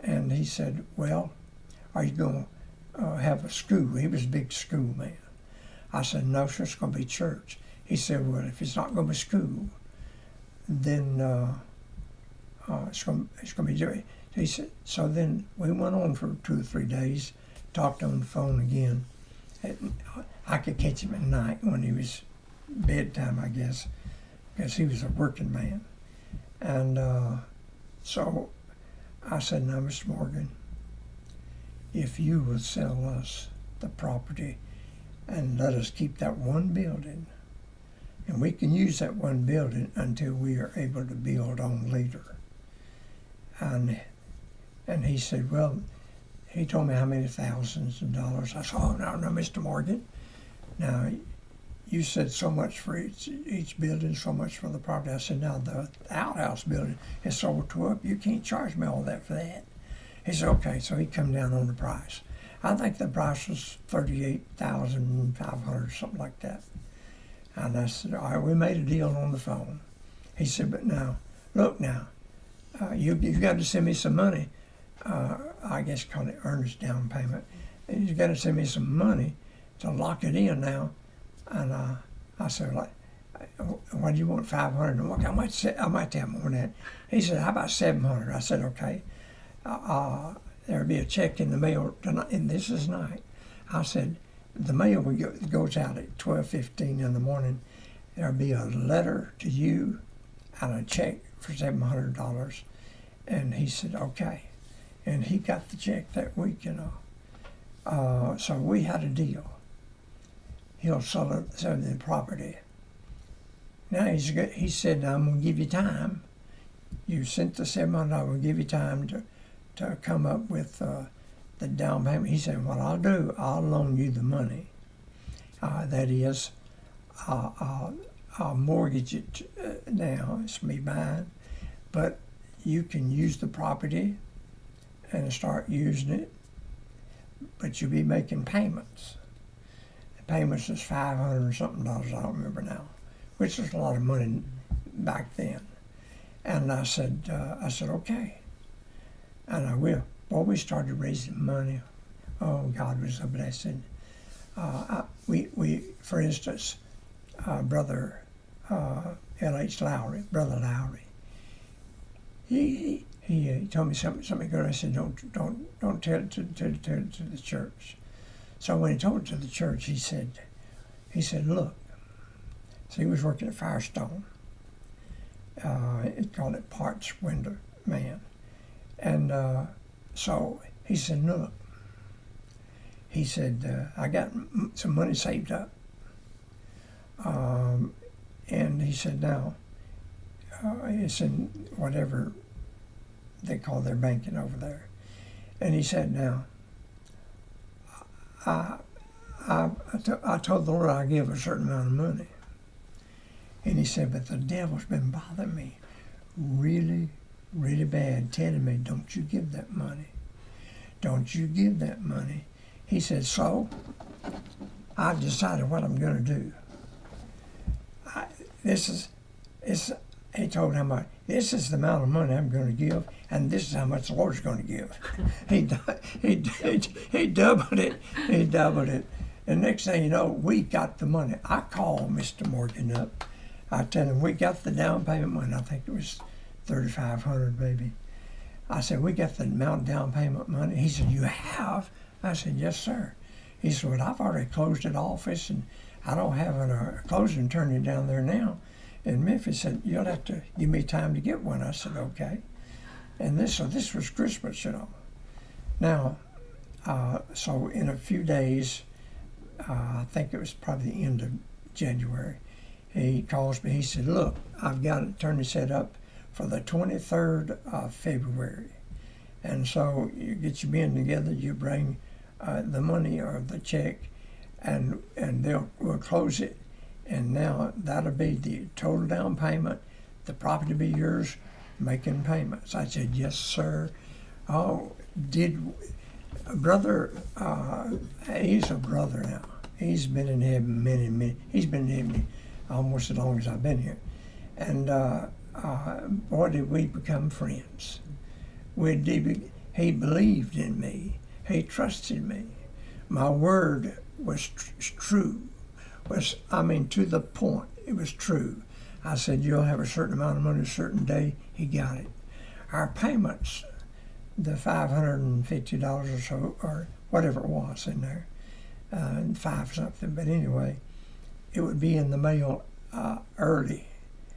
And he said, well, are you going to have a school? He was a big school man. I said, no, sir, it's going to be church. He said, well, if it's not going to be school, then it's going to be doing. He said, so then we went on for 2 or 3 days, talked on the phone again. I could catch him at night when he was bedtime, I guess, because he was a working man. And so I said, now, Mr. Morgan, if you will sell us the property and let us keep that one building, and we can use that one building until we are able to build on later. And he said, well, he told me how many thousands of dollars. I said, oh, no, Mr. Morgan. Now, you said so much for each building, so much for the property. I said, now, the outhouse building is so tore up, you can't charge me all that for that. He said, okay, so he come down on the price. I think the price was $38,500, something like that. And I said, all right, we made a deal on the phone. He said, but now, look now, you've got to send me some money. I guess call it earnest down payment. And you've got to send me some money to lock it in now. And I said, like, what do you want, 500? I might have more than that. He said, how about 700? I said, okay. There'll be a check in the mail tonight, and this is night. I said, the mail goes out at 12:15 in the morning. There'll be a letter to you and a check for $700. And he said, okay. And he got the check that week, so we had a deal. He'll sell the property. Now he said, now I'm going to give you time. You sent the $700, I will give you time to come up with the down payment. He said, what I'll do, I'll loan you the money. That is, I'll mortgage it now. It's me buying. But you can use the property and start using it, but you'll be making payments. The payments is $500 and something, I don't remember now, which is a lot of money back then. And I said, okay. And I will. Well, we started raising money. Oh, God was a blessing. We, for instance, Brother L.H. Lowry, Brother Lowry, he told me something good. I said, don't tell it to the church. So when he told it to the church, he said, look. So he was working at Firestone. It called it parts window man. And so he said, look. He said, I got some money saved up. And he said, now, it's in whatever they call their banking over there. And he said, now, I told the Lord I'd give a certain amount of money. And he said, but the devil's been bothering me really, really bad, telling me, don't you give that money. Don't you give that money. He said, so I've decided what I'm going to do. He told him, this is the amount of money I'm going to give, and this is how much the Lord's going to give. He doubled it. He doubled it. And next thing you know, we got the money. I called Mr. Morgan up. I tell him, we got the down payment money. I think it was $3,500 maybe. I said, we got the amount of down payment money. He said, you have? I said, yes, sir. He said, well, I've already closed an office, and I don't have a closing attorney down there now in Memphis. Said, you'll have to give me time to get one. I said, okay. And this was Christmas, Now, so in a few days, I think it was probably the end of January, he calls me. He said, look, I've got an attorney set up for the 23rd of February. And so you get your men together, you bring the money or the check, and we'll close it. And now that'll be the total down payment. The property will be yours, making payments. I said, yes, sir. Oh, brother, he's a brother now. He's been in heaven he's been in heaven almost as long as I've been here. And boy, did we become friends. He believed in me. He trusted me. My word was true. To the point. It was true. I said, you'll have a certain amount of money a certain day. He got it. our payments, the $550 or so, or whatever it was in there, and five something. But anyway, it would be in the mail early.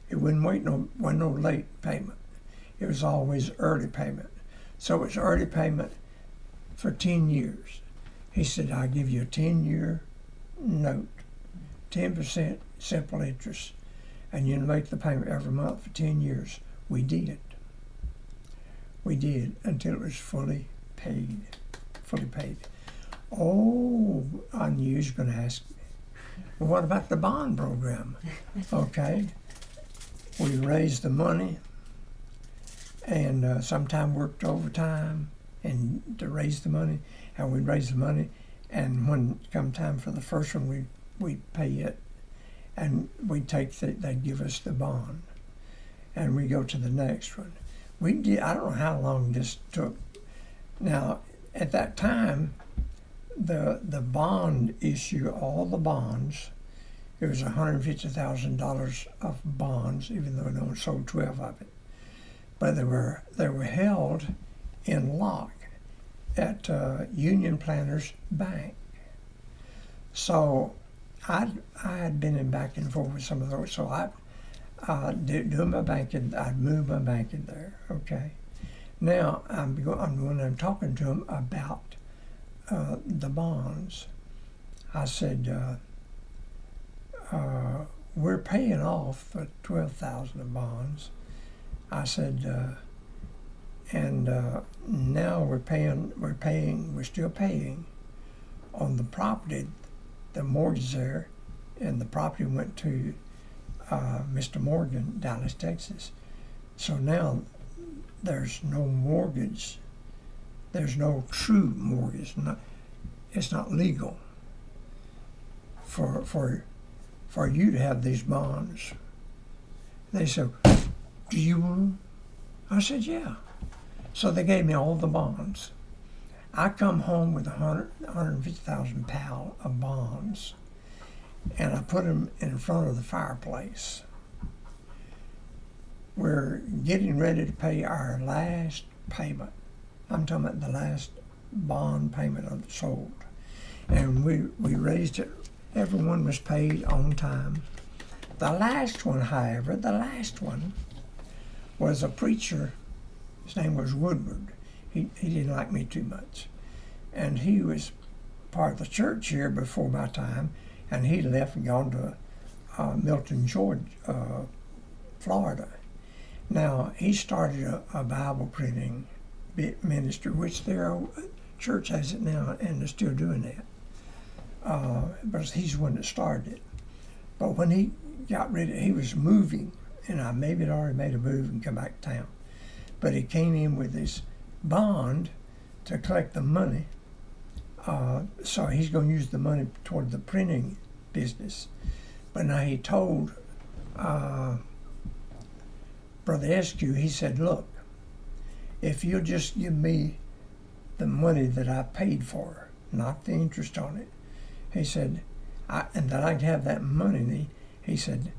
It wasn't no late payment. It was always early payment. So it was early payment for 10 years. He said, I'll give you a 10-year note, 10% simple interest, and you make the payment every month for 10 years. We did. We did until it was fully paid. Fully paid. Oh, I knew you was going to ask me. Well, what about the bond program? Okay. We raised the money and sometime worked overtime and to raise the money, and we'd raise the money, and when it come time for the first one, we'd pay it, and they'd give us the bond, and we go to the next one. We did, I don't know how long this took. Now, at that time, the bond issue, all the bonds, it was $150,000 of bonds, even though they only sold 12 of it. But they were held in lock at Union Planters Bank. So I had been in back and forth with some of those. So doing my banking, I'd move my banking there. Okay. Now when I'm talking to them about the bonds, I said, we're paying off the 12,000 of bonds. I said, now we're still paying on the property, the mortgage there, and the property went to Mr. Morgan, Dallas, Texas. So now there's no mortgage. There's no true mortgage. It's not legal for you to have these bonds. They said, do you want them? I said, yeah. So they gave me all the bonds. I come home with 150,000 pounds of bonds, and I put them in front of the fireplace. We're getting ready to pay our last payment. I'm talking about the last bond payment sold. And we raised it. Everyone was paid on time. The last one, however, was a preacher. His name was Woodward. He didn't like me too much. And he was part of the church here before my time, and he left and gone to Milton, Georgia, Florida. Now, he started a Bible printing ministry, which their church has it now, and they're still doing that. But he's the one that started it. But when he got ready, he was moving, and I maybe had already made a move and come back to town. But he came in with his bond to collect the money. So he's going to use the money toward the printing business. But now he told Brother Eskew, he said, look, if you'll just give me the money that I paid for, not the interest on it, he said, and that I can have that money, he said,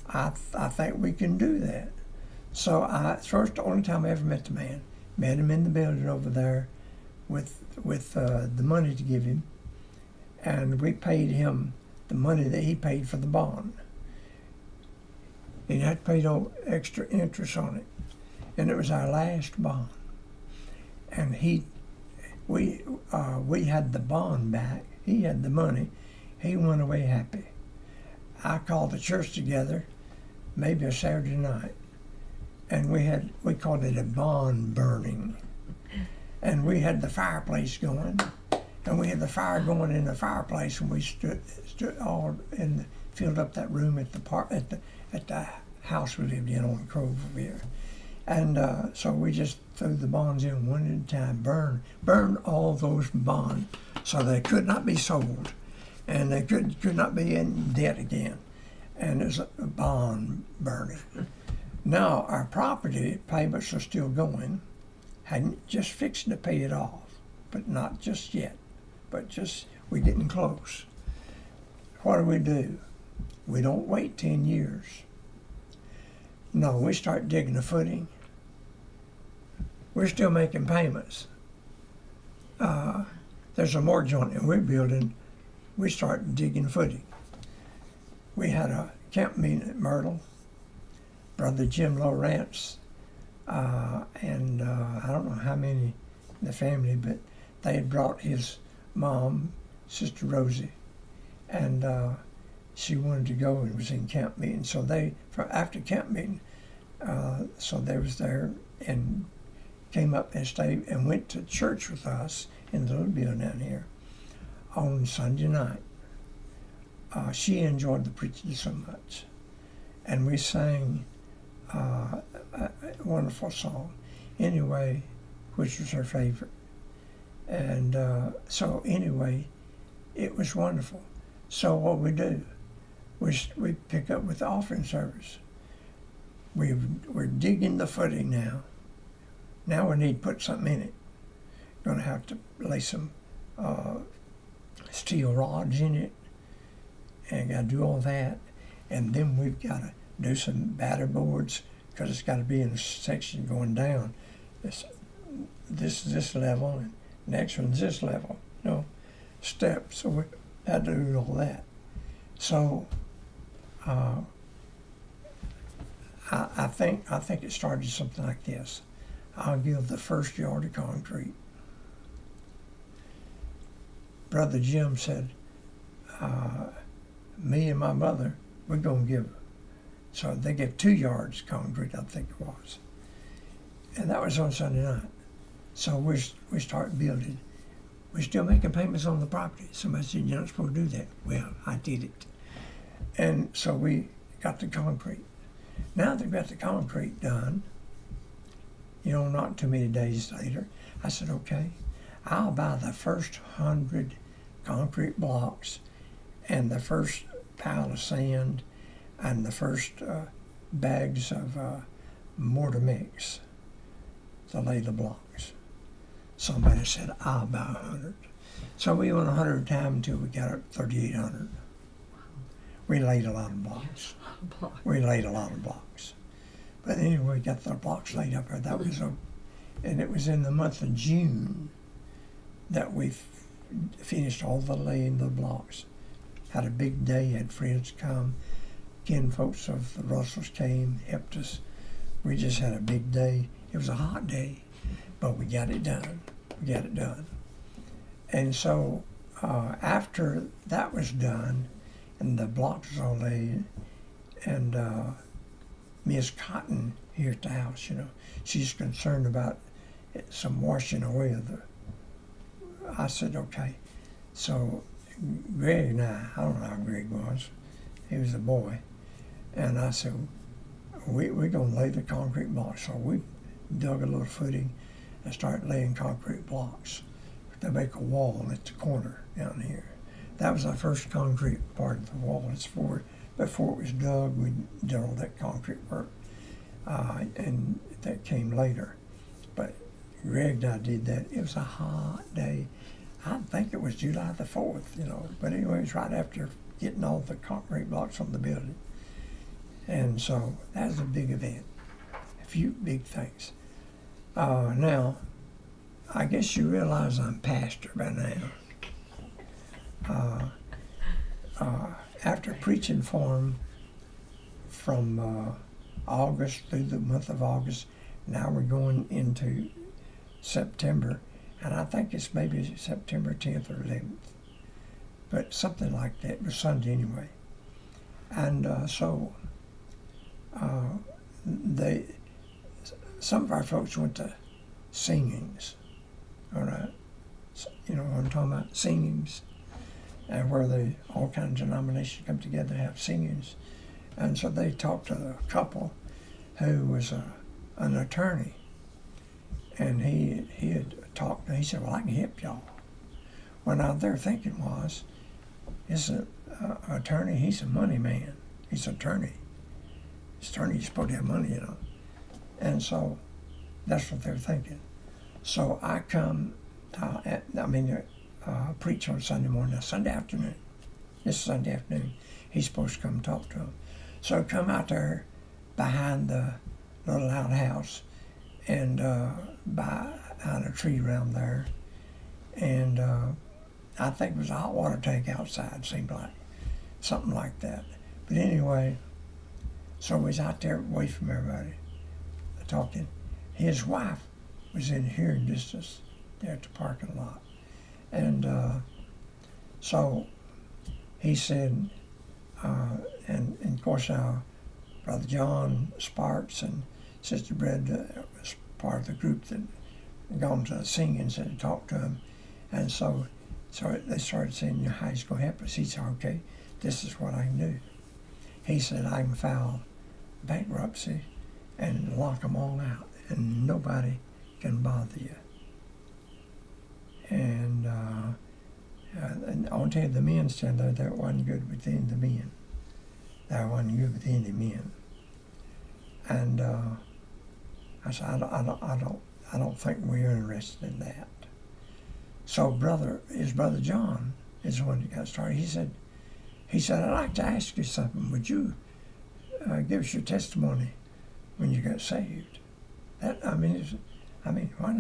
I think we can do that. So the only time I ever met the man, met him in the building over there with the money to give him, and we paid him the money that he paid for the bond. He didn't have to pay no extra interest on it, and it was our last bond. And we had the bond back. He had the money. He went away happy. I called the church together, maybe a Saturday night, and we called it a bond burning. And we had the fireplace going, and we had the fire going in the fireplace, and we stood all and filled up that room at the house we lived in on Cove over here. And so we just threw the bonds in one at a time, burn all those bonds so they could not be sold, and they could not be in debt again. And it was a bond burning. Now our property payments are still going, hadn't just fixing to pay it off, but not just yet, but just we're getting close. What do? We don't wait 10 years. No, we start digging a footing, we're still making payments. There's a mortgage on it, and we're building. We start digging footing. We had a camp meeting at Myrtle. Brother Jim Lawrence, and I don't know how many in the family, but they had brought his mom, Sister Rosie, and she wanted to go and was in camp meeting. So after camp meeting, so they was there and came up and stayed and went to church with us in the little building down here on Sunday night. She enjoyed the preaching so much, and we sang a wonderful song, anyway, which was her favorite. And so anyway, it was wonderful. So what we do, we pick up with the offering service. We're digging the footing now. Now we need to put something in it. Going to have to lay some steel rods in it, and got to do all that. And then we've got to do some batter boards, because it's got to be in a section going down. This level, and next one's this level, steps. So we had to do all that. So I think it started something like this. I'll give the first yard of concrete. Brother Jim said, me and my mother, we're going to give. So they gave 2 yards of concrete, I think it was. And that was on Sunday night. So we start building. We're still making payments on the property. Somebody said, you're not supposed to do that. Well, I did it. And so we got the concrete. Now they've got the concrete done, not too many days later, I said, okay, I'll buy the first 100 concrete blocks and the first pile of sand and the first bags of mortar mix to lay the blocks. Somebody said, I'll buy 100. So we went 100 at a time until we got up to 3,800. We laid a lot of blocks. But anyway, we got the blocks laid up there. That was and it was in the month of June that we finished all the laying of the blocks. Had a big day, had friends come. Kin folks of the Russells came, helped us. We just had a big day. It was a hot day, but we got it done. And so after that was done, and the blocks was all laid, and Miss Cotton here at the house, she's concerned about some washing away of the. I said, okay. So Greg and I don't know how Greg was. He was a boy. And I said, we're going to lay the concrete blocks. So we dug a little footing and started laying concrete blocks to make a wall at the corner down here. That was our first concrete part of the wall. Before it was dug, we did all that concrete work. And that came later. But Greg and I did that. It was a hot day. I think it was July the 4th, But anyway, it was right after getting all the concrete blocks on the building. And so that was a big event. A few big things. Now, I guess you realize I'm pastor by now. After preaching for him from August through the month of August, now we're going into September, and I think it's maybe September 10th or 11th, but something like that. It was Sunday anyway. And some of our folks went to singings, all right? You know what I'm talking about, singings, and where all kinds of denominations come together to have singings. And so they talked to a couple who was an attorney, and he had talked, and he said, well, I can help y'all. Well, now their thinking was, this attorney, he's a money man. He's an attorney. He's supposed to have money, And so that's what they were thinking. So I come, preach on Sunday morning, Sunday afternoon. This Sunday afternoon, he's supposed to come talk to him. So I come out there behind the little outhouse, and behind a tree around there. And I think it was a hot water tank outside, seemed like. Something like that. But anyway, so we was out there away from everybody talking. His wife was in hearing distance there at the parking lot. And so he said, and of course Brother John Sparks and Sister Brenda was part of the group that had gone to the singing and talked to him. And so they started saying, how he's going to help us. He said, okay, this is what I can do. He said, I can file bankruptcy and lock them all out, and nobody can bother you. And I'll tell you, the men stand there, that wasn't good with any of the men. That wasn't good with any men. And I said, I don't think we're interested in that. So his brother John is the one that got started. He said, I'd like to ask you something. Would you give us your testimony when you got saved? Why didn't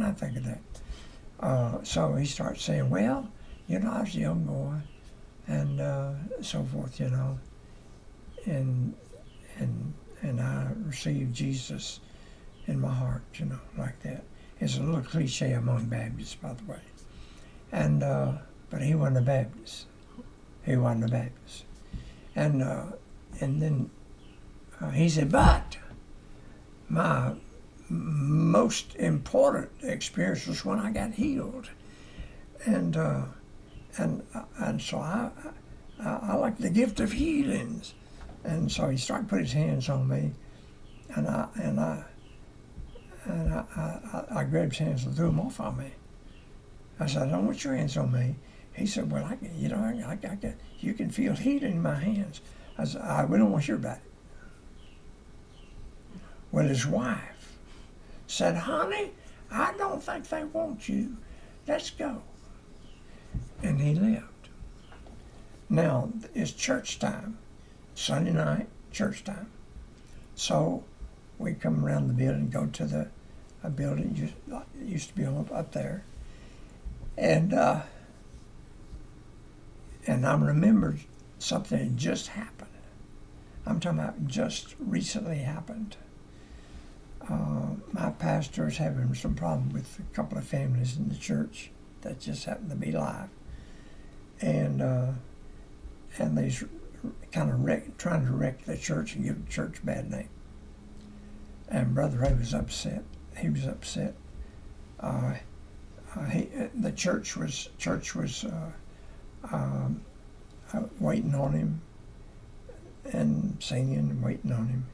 I think of that? So he starts saying, well, I was a young boy, and so forth, and I received Jesus in my heart, like that. It's a little cliche among Baptists, by the way. And but he wasn't a Baptist. He wasn't a Baptist. And then he said, but my most important experience was when I got healed. And so I like the gift of healings. And so he started putting his hands on me, and I grabbed his hands and threw them off on me. I said, I don't want your hands on me. He said, well, you can feel heat in my hands. I said, we don't want to hear about it. Well, his wife said, honey, I don't think they want you. Let's go. And he left. Now, it's church time. Sunday night, church time. So we come around the building, go to a building that used to be up there. And I remembered something that just happened. I'm talking about just recently happened. My pastor's having some problem with a couple of families in the church that just happened to be live. And they's kind of trying to wreck the church and give the church a bad name. And Brother Ray was upset. He was upset. The church was waiting on him and singing and waiting on him.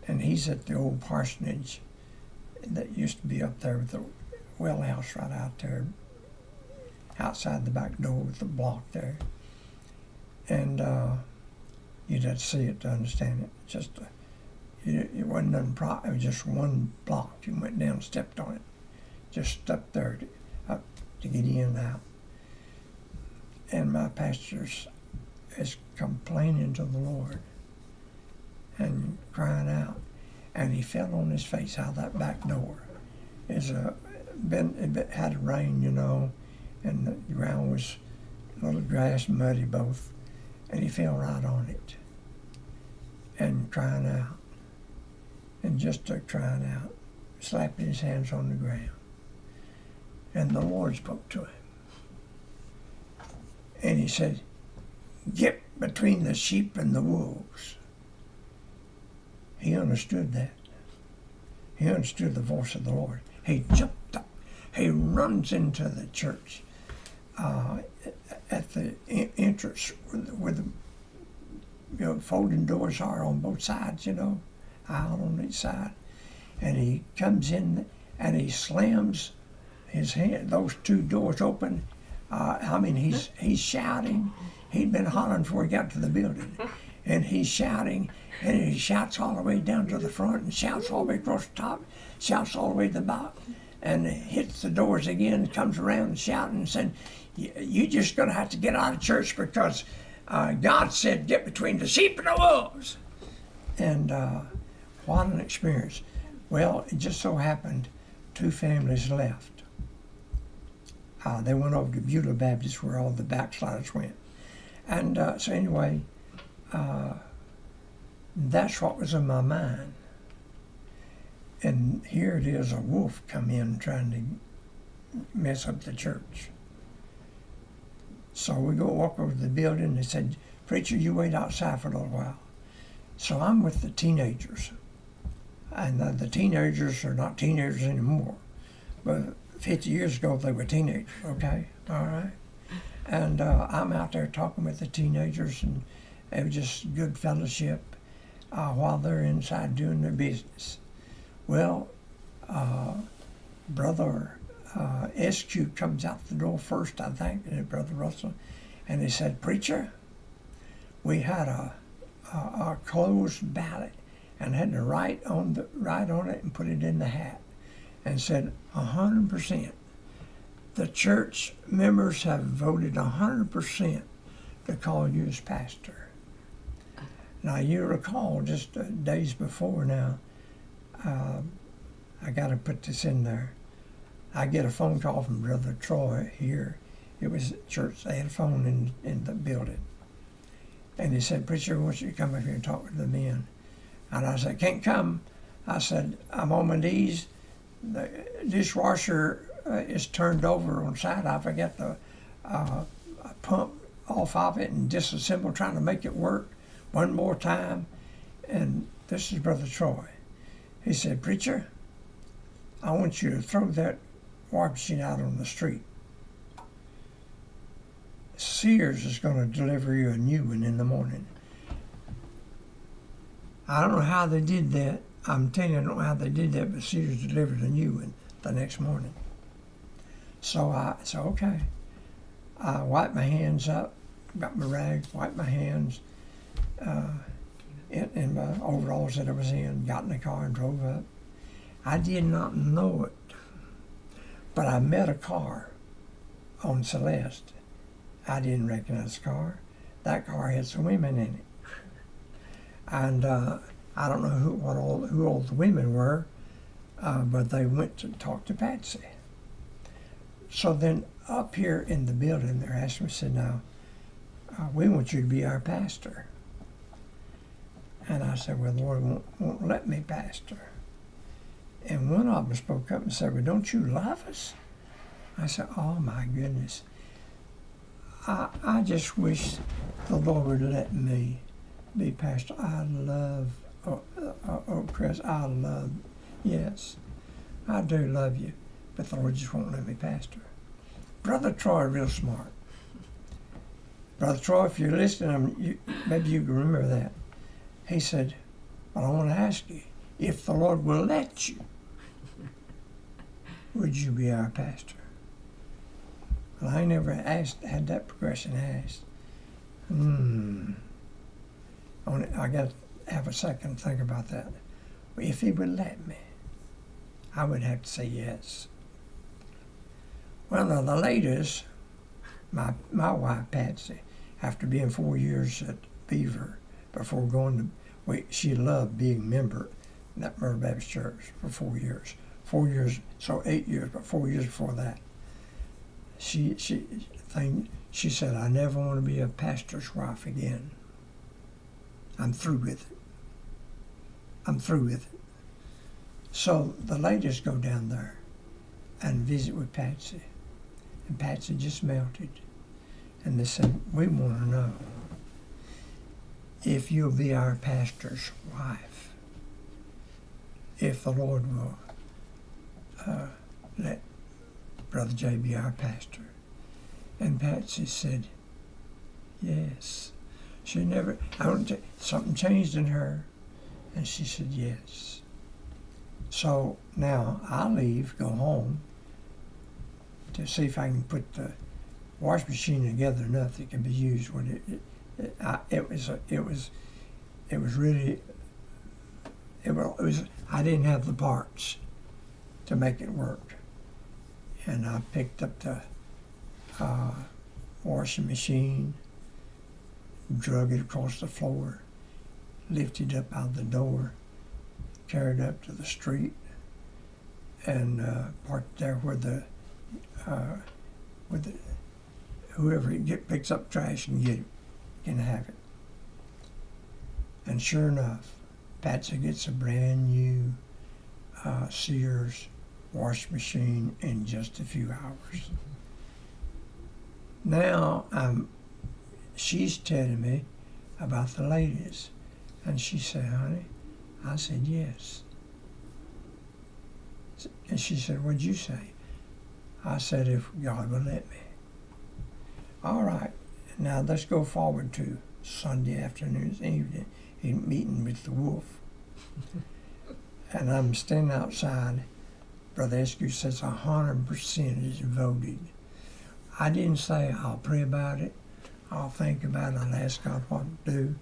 And he's at the old parsonage that used to be up there with the well house right out there, outside the back door with the block there. And you'd have to see it to understand it. It wasn't nothing. It was just one block. You went down and stepped on it. Just up there to get in and out. And my pastor is complaining to the Lord and crying out. And he fell on his face out that back door. It had rain, and the ground was a little grass, muddy both. And he fell right on it and crying out. And just crying out, slapping his hands on the ground. And the Lord spoke to him. And he said, get between the sheep and the wolves. He understood that. He understood the voice of the Lord. He jumped up. He runs into the church at the entrance where the folding doors are on both sides, aisle on each side. And he comes in and he slams his hand, those two doors open. He's shouting. He'd been hollering before he got to the building. And he's shouting, and he shouts all the way down to the front, and shouts all the way across the top, shouts all the way to the bottom, and hits the doors again, comes around and shouting and saying, you're just going to have to get out of church because God said get between the sheep and the wolves. And what an experience. Well, it just so happened 2 families left. They went over to Beulah Baptist where all the backsliders went. And so anyway, that's what was in my mind. And here it is, a wolf come in trying to mess up the church. So we go walk over to the building, and they said, "Preacher, you wait outside for a little while." So I'm with the teenagers. And the teenagers are not teenagers anymore. But 50 years ago, they were teenagers, okay? All right? And I'm out there talking with the teenagers, and it was just good fellowship while they're inside doing their business. Well, Brother SQ comes out the door first, I think, and Brother Russell, and he said, "Preacher, we had a closed ballot and had to write on it and put it in the hat, and said 100%. The church members have voted 100% to call you as pastor." Now you recall just days before now, I got to put this in there. I get a phone call from Brother Troy here. It was at church. They had a phone in the building. And he said, "Preacher, I want you to come up here and talk to the men." And I said, "Can't come." I said, "I'm on my knees. The dishwasher is turned over on side. I forgot to pump off of it and disassemble, trying to make it work one more time." And this is Brother Troy. He said, "Preacher, I want you to throw that wash machine out on the street. Sears is going to deliver you a new one in the morning." I don't know how they did that. I'm telling you, I don't know how they did that, but Sears delivered a new one the next morning. So I said, okay. I wiped my hands up, got my rag, wiped my hands in my overalls that I was in, got in the car and drove up. I did not know it, but I met a car on Celeste. I didn't recognize the car. That car had some women in it. And I don't know who all the women were, but they went to talk to Patsy. So then up here in the building, they're asking me, said, "Now, we want you to be our pastor." And I said, "Well, the Lord won't let me pastor." And one of them spoke up and said, "Well, don't you love us?" I said, "Oh my goodness. I just wish the Lord would let me be pastor. I love Crest. Yes, I do love you, but the Lord just won't let me pastor." Brother Troy, real smart. Brother Troy, if you're listening, maybe you can remember that. He said, "Well, I want to ask you, if the Lord will let you, would you be our pastor?" Well, I never had that progression asked. I got to have a second to think about that. If he would let me, I would have to say yes. Well, now the ladies, my wife Patsy, after being 4 years at Beaver, before going to, she loved being a member in that Myrtle Baptist Church for 4 years. 4 years, so 8 years, but 4 years before that. She said, "I never want to be a pastor's wife again. I'm through with it. I'm through with it." So the ladies go down there and visit with Patsy. And Patsy just melted. And they said, "We want to know if you'll be our pastor's wife, if the Lord will let Brother Jay be our pastor." And Patsy said, yes. She never, something changed in her, and she said yes. So now I leave, go home, to see if I can put the wash machine together enough that it can be used. I didn't have the parts to make it work. And I picked up the washing machine, drug it across the floor, lifted up out the door, carried it up to the street, and parked there where the whoever picks up trash and get it can have it. And sure enough, Patsy gets a brand new Sears wash machine in just a few hours. Now she's telling me about the ladies, and she said, "Honey," I said, "Yes." And she said, "What'd you say?" I said, "If God will let me." All right, now let's go forward to Sunday afternoon, evening, meeting with the wolf. And I'm standing outside. Brother Eskew says 100% is voted. I didn't say I'll pray about it, I'll think about it, I'll ask God what to do.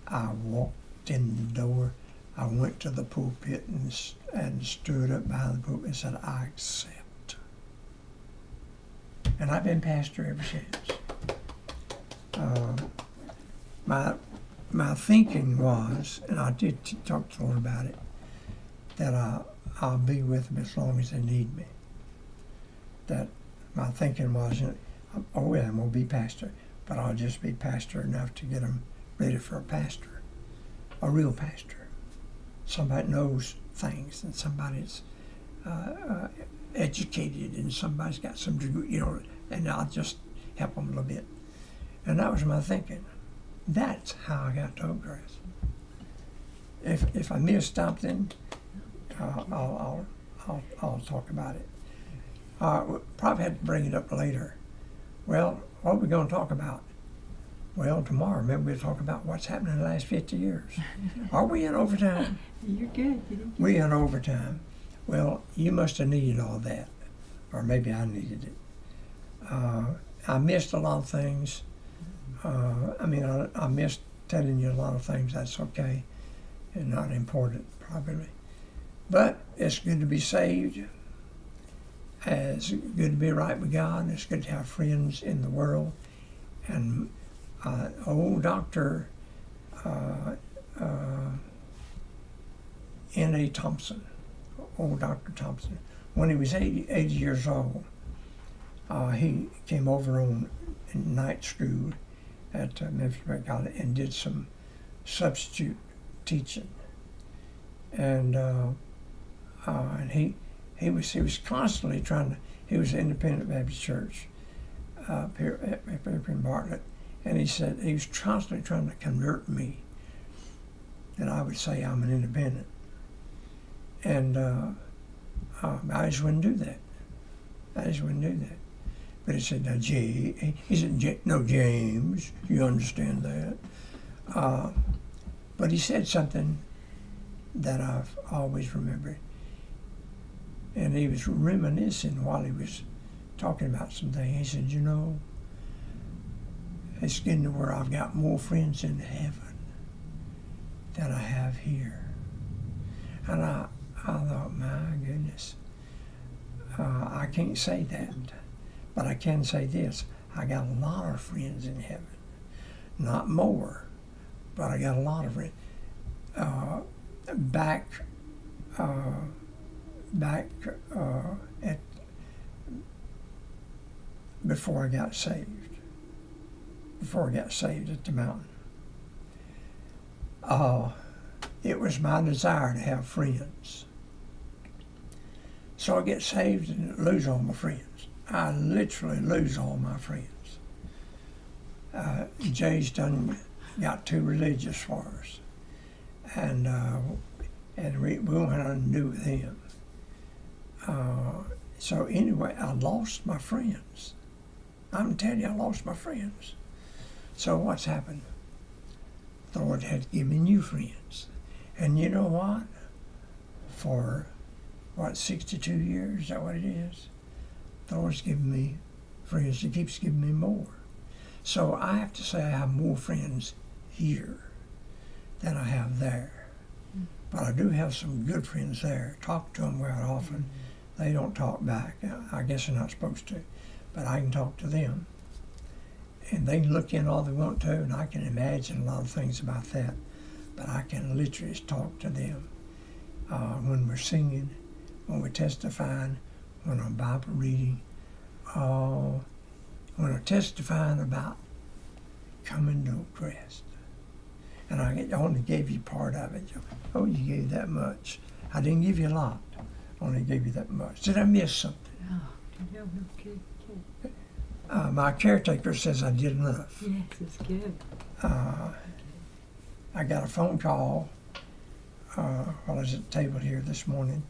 I walked in the door. I went to the pulpit and stood up behind the pulpit and said, "I accept." And I've been pastor ever since. My thinking was, and I did talk to the Lord about it, that I'll be with them as long as they need me. That my thinking was, oh yeah, I'm going to be pastor, but I'll just be pastor enough to get them ready for a pastor, a real pastor. Somebody that knows things, and somebody's educated, and somebody's got some degree, and I'll just help them a little bit. And that was my thinking. That's how I got to Crest. If I missed something, I'll talk about it. We'll probably have to bring it up later. Well, what are we going to talk about? Well, tomorrow, maybe we'll talk about what's happened in the last 50 years. Are we in overtime? You're good. We in overtime. Well, you must have needed all that, or maybe I needed it. I missed a lot of things. I missed telling you a lot of things. That's okay, and not important, probably. But it's good to be saved. It's good to be right with God. It's good to have friends in the world. And old Dr. N.A. Thompson, old Dr. Thompson, when he was 80 years old, he came over in night school at Memphis College and did some substitute teaching. And he was constantly trying to. He was an independent Baptist church up here in Bartlett, and he said he was constantly trying to convert me that I would say I'm an independent, and I just wouldn't do that. But he said, "Now, he said, no, James, you understand that." But he said something that I've always remembered. And he was reminiscing while he was talking about something. He said, it's getting to where I've got more friends in heaven than I have here. And I thought, my goodness, I can't say that. But I can say this, I got a lot of friends in heaven. Not more, but I got a lot of friends. Before I got saved at the mountain, it was my desire to have friends. So I get saved and lose all my friends. I literally lose all my friends. Jay's got too religious for us, and we won't have nothing to do with him. So anyway, I lost my friends. I'm telling you, I lost my friends. So what's happened? The Lord had to give me new friends. And you know what? For, 62 years, is that what it is? The Lord's given me friends. He keeps giving me more. So I have to say I have more friends here than I have there. But I do have some good friends there. Talk to them quite often. They don't talk back. I guess they're not supposed to. But I can talk to them. And they can look in all they want to, and I can imagine a lot of things about that. But I can literally talk to them when we're singing, when we're testifying, when we're Bible reading, when we're testifying about coming to Crest. And I only gave you part of it. Oh, you gave that much. I didn't give you a lot. I only gave you that much. Did I miss something? No, good. My caretaker says I did enough. Yes, it's good. I got a phone call while I was at the table here this morning,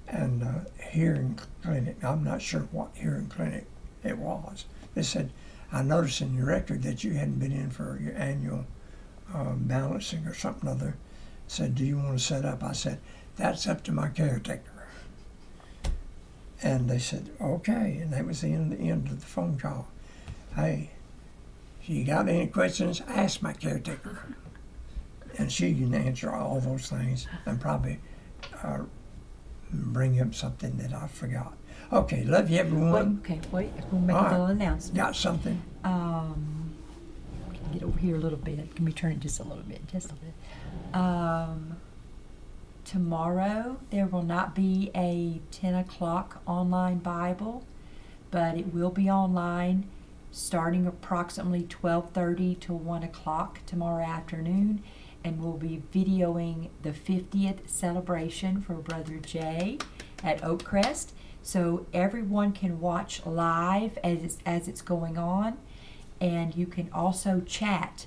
and hearing clinic. I'm not sure what hearing clinic it was. They said, I noticed in your record that you hadn't been in for your annual balancing or something other. Said, do you want to set up? I said, that's up to my caretaker. And they said, okay. And that was the end of the phone call. Hey, if you got any questions, ask my caretaker. And she can answer all those things and probably bring up something that I forgot. Okay, love you, everyone. Wait. We'll make a little announcement. Got something? Get over here a little bit. Can we turn it just a little bit? Tomorrow there will not be a 10 o'clock online Bible, but it will be online starting approximately 12:30 to 1 o'clock tomorrow afternoon, and we'll be videoing the 50th celebration for Brother Jay at Oak Crest, so everyone can watch live as it's going on, and you can also chat.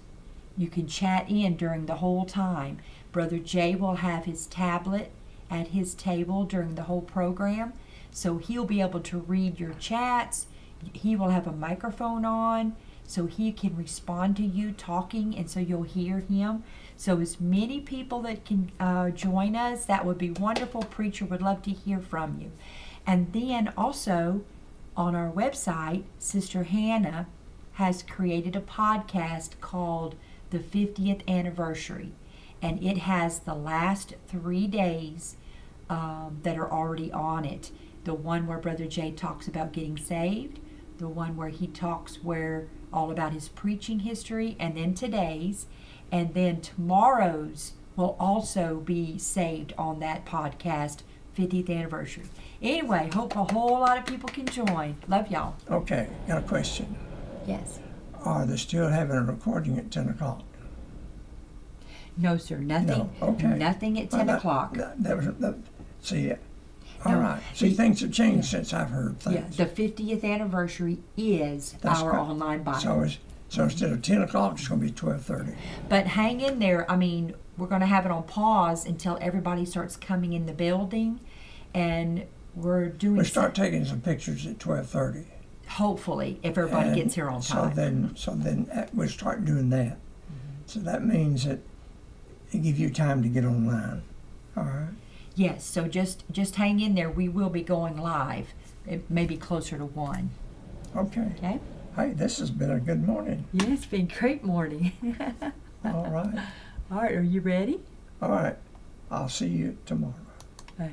You can chat in during the whole time. Brother Jay will have his tablet at his table during the whole program, so he'll be able to read your chats. He will have a microphone on, so he can respond to you talking, and so you'll hear him. So as many people that can join us, that would be wonderful. Preacher would love to hear from you. And then also on our website, Sister Hannah has created a podcast called The 50th Anniversary. And it has the last 3 days that are already on it. The one where Brother Jay talks about getting saved, the one where he talks all about his preaching history, and then today's, and then tomorrow's will also be saved on that podcast, 50th anniversary. Anyway, hope a whole lot of people can join. Love y'all. Okay, got a question. Yes. Are they still having a recording at 10 o'clock? No, sir. Nothing. No. Okay. Nothing at 10 o'clock. See, all right. See, things have changed since I've heard things. Yeah, the 50th anniversary is our online Bible. So instead of 10 o'clock, it's going to be 12:30. But hang in there. I mean, we're going to have it on pause until everybody starts coming in the building, and we're doing. We start taking some pictures at 12:30. Hopefully, if everybody gets here on time. So then we'll start doing that. Mm-hmm. So that means that it gives you time to get online. All right. Yes. So just hang in there. We will be going live. It may be closer to 1. Okay. Okay. Hey, this has been a good morning. Yeah, it's been a great morning. All right. All right. Are you ready? All right. I'll see you tomorrow.